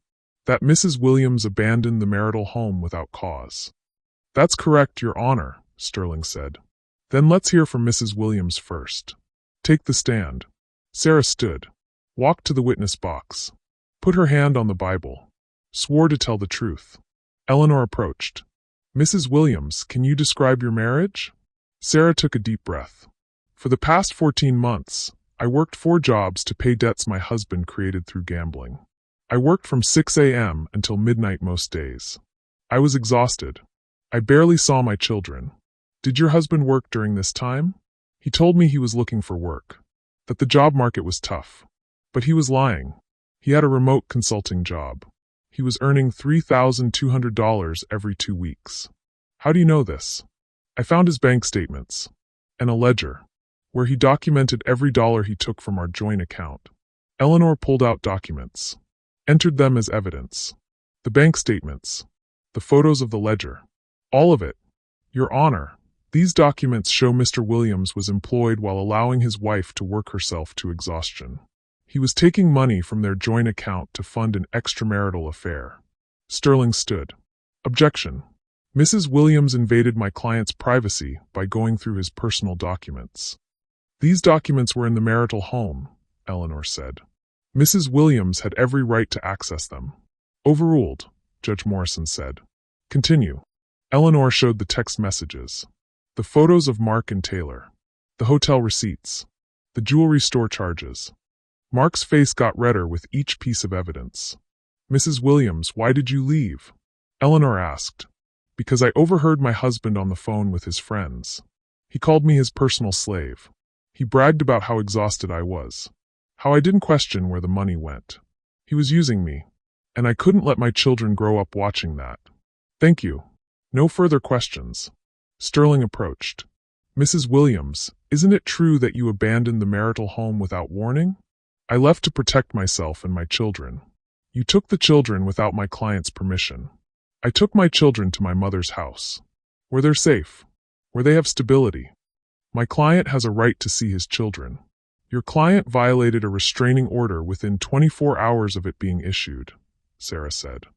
That Mrs. Williams abandoned the marital home without cause." "That's correct, Your Honor," Sterling said. "Then let's hear from Mrs. Williams first. Take the stand." Sarah stood, walked to the witness box, put her hand on the Bible, swore to tell the truth. Eleanor approached. "Mrs. Williams, can you describe your marriage?" Sarah took a deep breath. "For the past 14 months, I worked 4 jobs to pay debts my husband created through gambling. I worked from 6 a.m. until midnight most days. I was exhausted. I barely saw my children." "Did your husband work during this time?" "He told me he was looking for work, that the job market was tough. But he was lying. He had a remote consulting job. He was earning $3,200 every 2 weeks." "How do you know this?" "I found his bank statements, and a ledger, where he documented every dollar he took from our joint account." Eleanor pulled out documents, entered them as evidence. The bank statements, the photos of the ledger, all of it. "Your Honor, these documents show Mr. Williams was employed while allowing his wife to work herself to exhaustion. He was taking money from their joint account to fund an extramarital affair." Sterling stood. "Objection. Mrs. Williams invaded my client's privacy by going through his personal documents." "These documents were in the marital home," Eleanor said. "Mrs. Williams had every right to access them." "Overruled," Judge Morrison said. "Continue." Eleanor showed the text messages, the photos of Mark and Taylor, the hotel receipts, the jewelry store charges. Mark's face got redder with each piece of evidence. "Mrs. Williams, why did you leave?" Eleanor asked. "Because I overheard my husband on the phone with his friends. He called me his personal slave. He bragged about how exhausted I was, how I didn't question where the money went. He was using me, and I couldn't let my children grow up watching that." "Thank you. No further questions." Sterling approached. "Mrs. Williams, isn't it true that you abandoned the marital home without warning?" "I left to protect myself and my children." "You took the children without my client's permission." "I took my children to my mother's house, where they're safe, where they have stability. My client has a right to see his children." "Your client violated a restraining order within 24 hours of it being issued," Sarah said.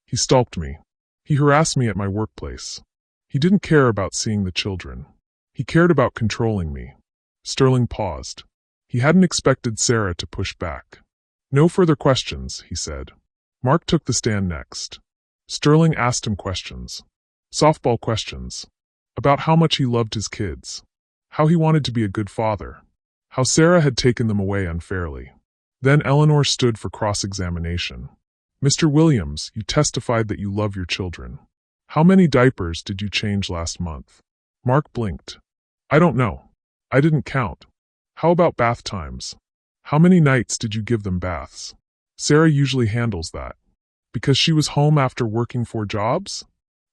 "He stalked me. He harassed me at my workplace. He didn't care about seeing the children. He cared about controlling me." Sterling paused. He hadn't expected Sarah to push back. "No further questions," he said. Mark took the stand next. Sterling asked him questions. Softball questions. About how much he loved his kids. How he wanted to be a good father. How Sarah had taken them away unfairly. Then Eleanor stood for cross-examination. "Mr. Williams, you testified that you love your children. How many diapers did you change last month?" Mark blinked. "I don't know. I didn't count." How about bath times? How many nights did you give them baths? Sarah usually handles that. Because she was home after working 4 jobs?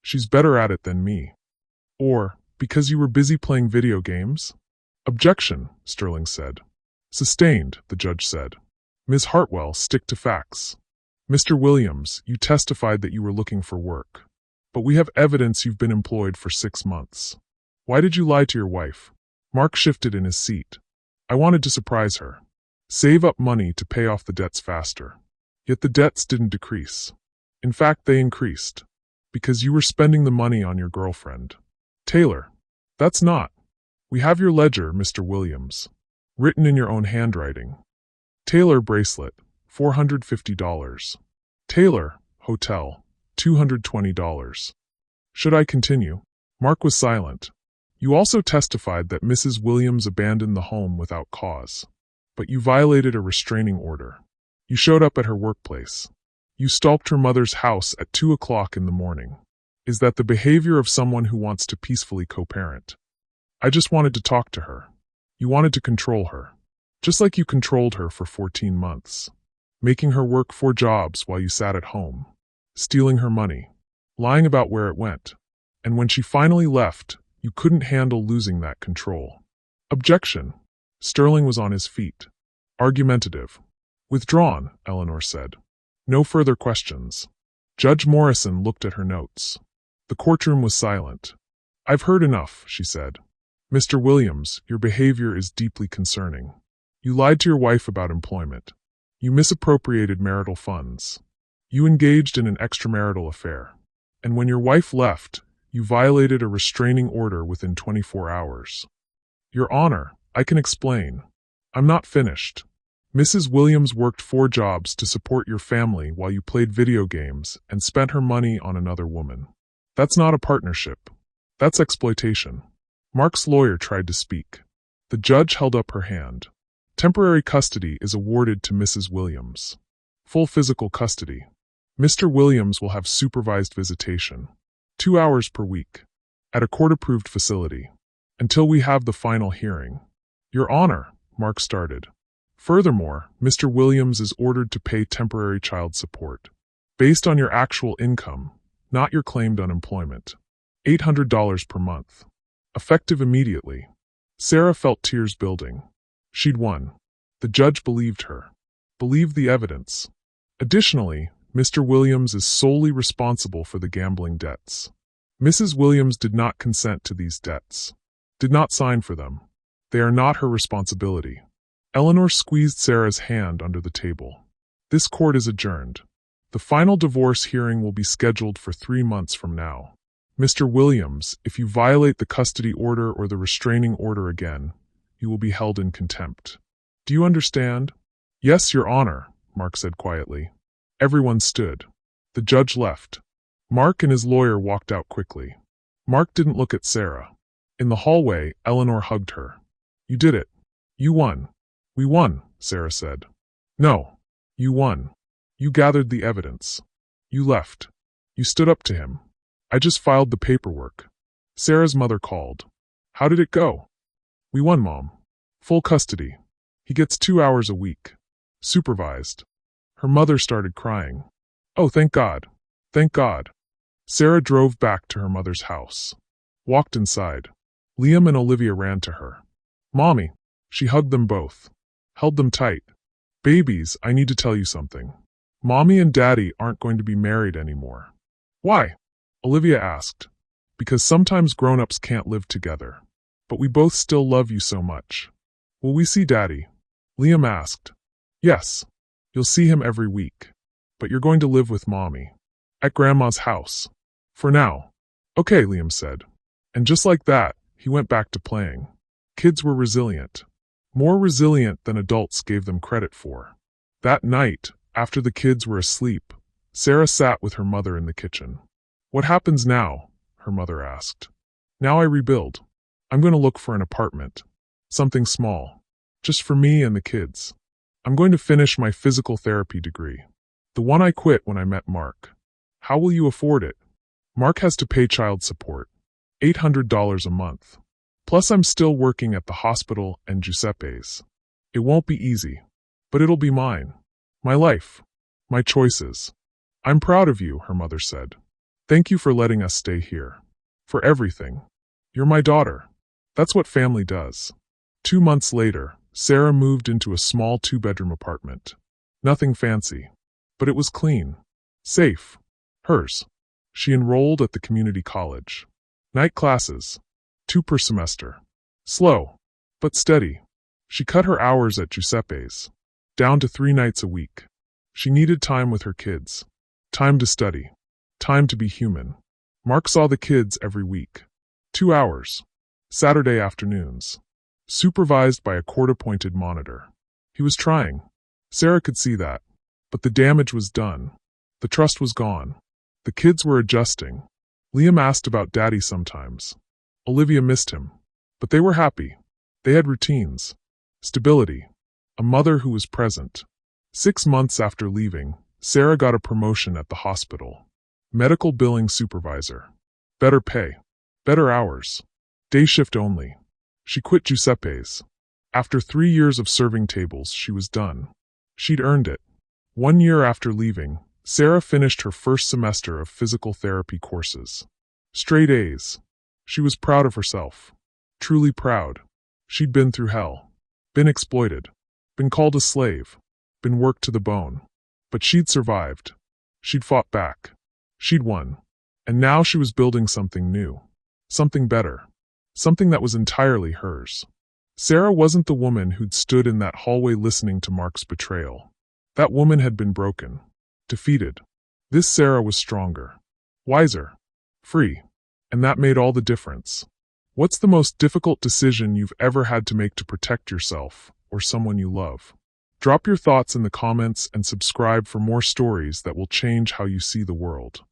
She's better at it than me. Or, because you were busy playing video games? Objection, Sterling said. Sustained, the judge said. Ms. Hartwell, stick to facts. Mr. Williams, you testified that you were looking for work. But we have evidence you've been employed for 6 months. Why did you lie to your wife? Mark shifted in his seat. I wanted to surprise her. Save up money to pay off the debts faster. Yet the debts didn't decrease. In fact, they increased. Because you were spending the money on your girlfriend. Taylor. That's not. We have your ledger, Mr. Williams. Written in your own handwriting. Taylor bracelet, $450. Taylor, hotel, $220. Should I continue? Mark was silent. You also testified that Mrs. Williams abandoned the home without cause. But you violated a restraining order. You showed up at her workplace. You stalked her mother's house at 2 o'clock in the morning. Is that the behavior of someone who wants to peacefully co-parent? I just wanted to talk to her. You wanted to control her. Just like you controlled her for 14 months. Making her work 4 jobs while you sat at home. Stealing her money. Lying about where it went. And when she finally left, you couldn't handle losing that control. Objection. Sterling was on his feet. Argumentative. Withdrawn, Eleanor said. No further questions. Judge Morrison looked at her notes. The courtroom was silent. I've heard enough, she said. Mr. Williams, your behavior is deeply concerning. You lied to your wife about employment. You misappropriated marital funds. You engaged in an extramarital affair. And when your wife left, you violated a restraining order within 24 hours. Your Honor, I can explain. I'm not finished. Mrs. Williams worked 4 jobs to support your family while you played video games and spent her money on another woman. That's not a partnership. That's exploitation. Mark's lawyer tried to speak. The judge held up her hand. Temporary custody is awarded to Mrs. Williams. Full physical custody. Mr. Williams will have supervised visitation. 2 hours per week. At a court-approved facility. Until we have the final hearing. Your Honor, Mark started. Furthermore, Mr. Williams is ordered to pay temporary child support. Based on your actual income, not your claimed unemployment. $800 per month. Effective immediately. Sarah felt tears building. She'd won. The judge believed her. Believed the evidence. Additionally, Mr. Williams is solely responsible for the gambling debts. Mrs. Williams did not consent to these debts. Did not sign for them. They are not her responsibility. Eleanor squeezed Sarah's hand under the table. This court is adjourned. The final divorce hearing will be scheduled for 3 months from now. Mr. Williams, if you violate the custody order or the restraining order again, you will be held in contempt. Do you understand? Yes, Your Honor, Mark said quietly. Everyone stood. The judge left. Mark and his lawyer walked out quickly. Mark didn't look at Sarah. In the hallway, Eleanor hugged her. You did it. You won. We won, Sarah said. No. You won. You gathered the evidence. You left. You stood up to him. I just filed the paperwork. Sarah's mother called. How did it go? We won, Mom. Full custody. He gets 2 hours a week. Supervised. Her mother started crying. Oh, thank God. Thank God. Sarah drove back to her mother's house. Walked inside. Liam and Olivia ran to her. Mommy. She hugged them both. Held them tight. Babies, I need to tell you something. Mommy and Daddy aren't going to be married anymore. Why? Olivia asked. Because sometimes grown-ups can't live together. But we both still love you so much. Will we see Daddy? Liam asked. Yes. You'll see him every week. But you're going to live with Mommy. At Grandma's house. For now. Okay, Liam said. And just like that, he went back to playing. Kids were resilient. More resilient than adults gave them credit for. That night, after the kids were asleep, Sarah sat with her mother in the kitchen. What happens now? Her mother asked. Now I rebuild. I'm going to look for an apartment. Something small. Just for me and the kids. I'm going to finish my physical therapy degree. The one I quit when I met Mark. How will you afford it? Mark has to pay child support. $800 a month. Plus I'm still working at the hospital and Giuseppe's. It won't be easy, but it'll be mine. My life. My choices. I'm proud of you, her mother said. Thank you for letting us stay here. For everything. You're my daughter. That's what family does. 2 months later, Sarah moved into a small 2-bedroom apartment. Nothing fancy. But it was clean. Safe. Hers. She enrolled at the community college. Night classes. 2 per semester. Slow. But steady. She cut her hours at Giuseppe's. Down to 3 nights a week. She needed time with her kids. Time to study. Time to be human. Mark saw the kids every week. 2 hours. Saturday afternoons. Supervised by a court-appointed monitor. He was trying. Sarah could see that. But the damage was done. The trust was gone. The kids were adjusting. Liam asked about Daddy sometimes. Olivia missed him. But they were happy. They had routines. Stability. A mother who was present. 6 months after leaving, Sarah got a promotion at the hospital. Medical billing supervisor. Better pay. Better hours. Day shift only. She quit Giuseppe's. After 3 years of serving tables, she was done. She'd earned it. 1 year after leaving, Sarah finished her first semester of physical therapy courses. Straight A's. She was proud of herself. Truly proud. She'd been through hell. Been exploited. Been called a slave. Been worked to the bone. But she'd survived. She'd fought back. She'd won. And now she was building something new. Something better. Something that was entirely hers. Sarah wasn't the woman who'd stood in that hallway listening to Mark's betrayal. That woman had been broken. Defeated. This Sarah was stronger. Wiser. Free. And that made all the difference. What's the most difficult decision you've ever had to make to protect yourself or someone you love? Drop your thoughts in the comments and subscribe for more stories that will change how you see the world.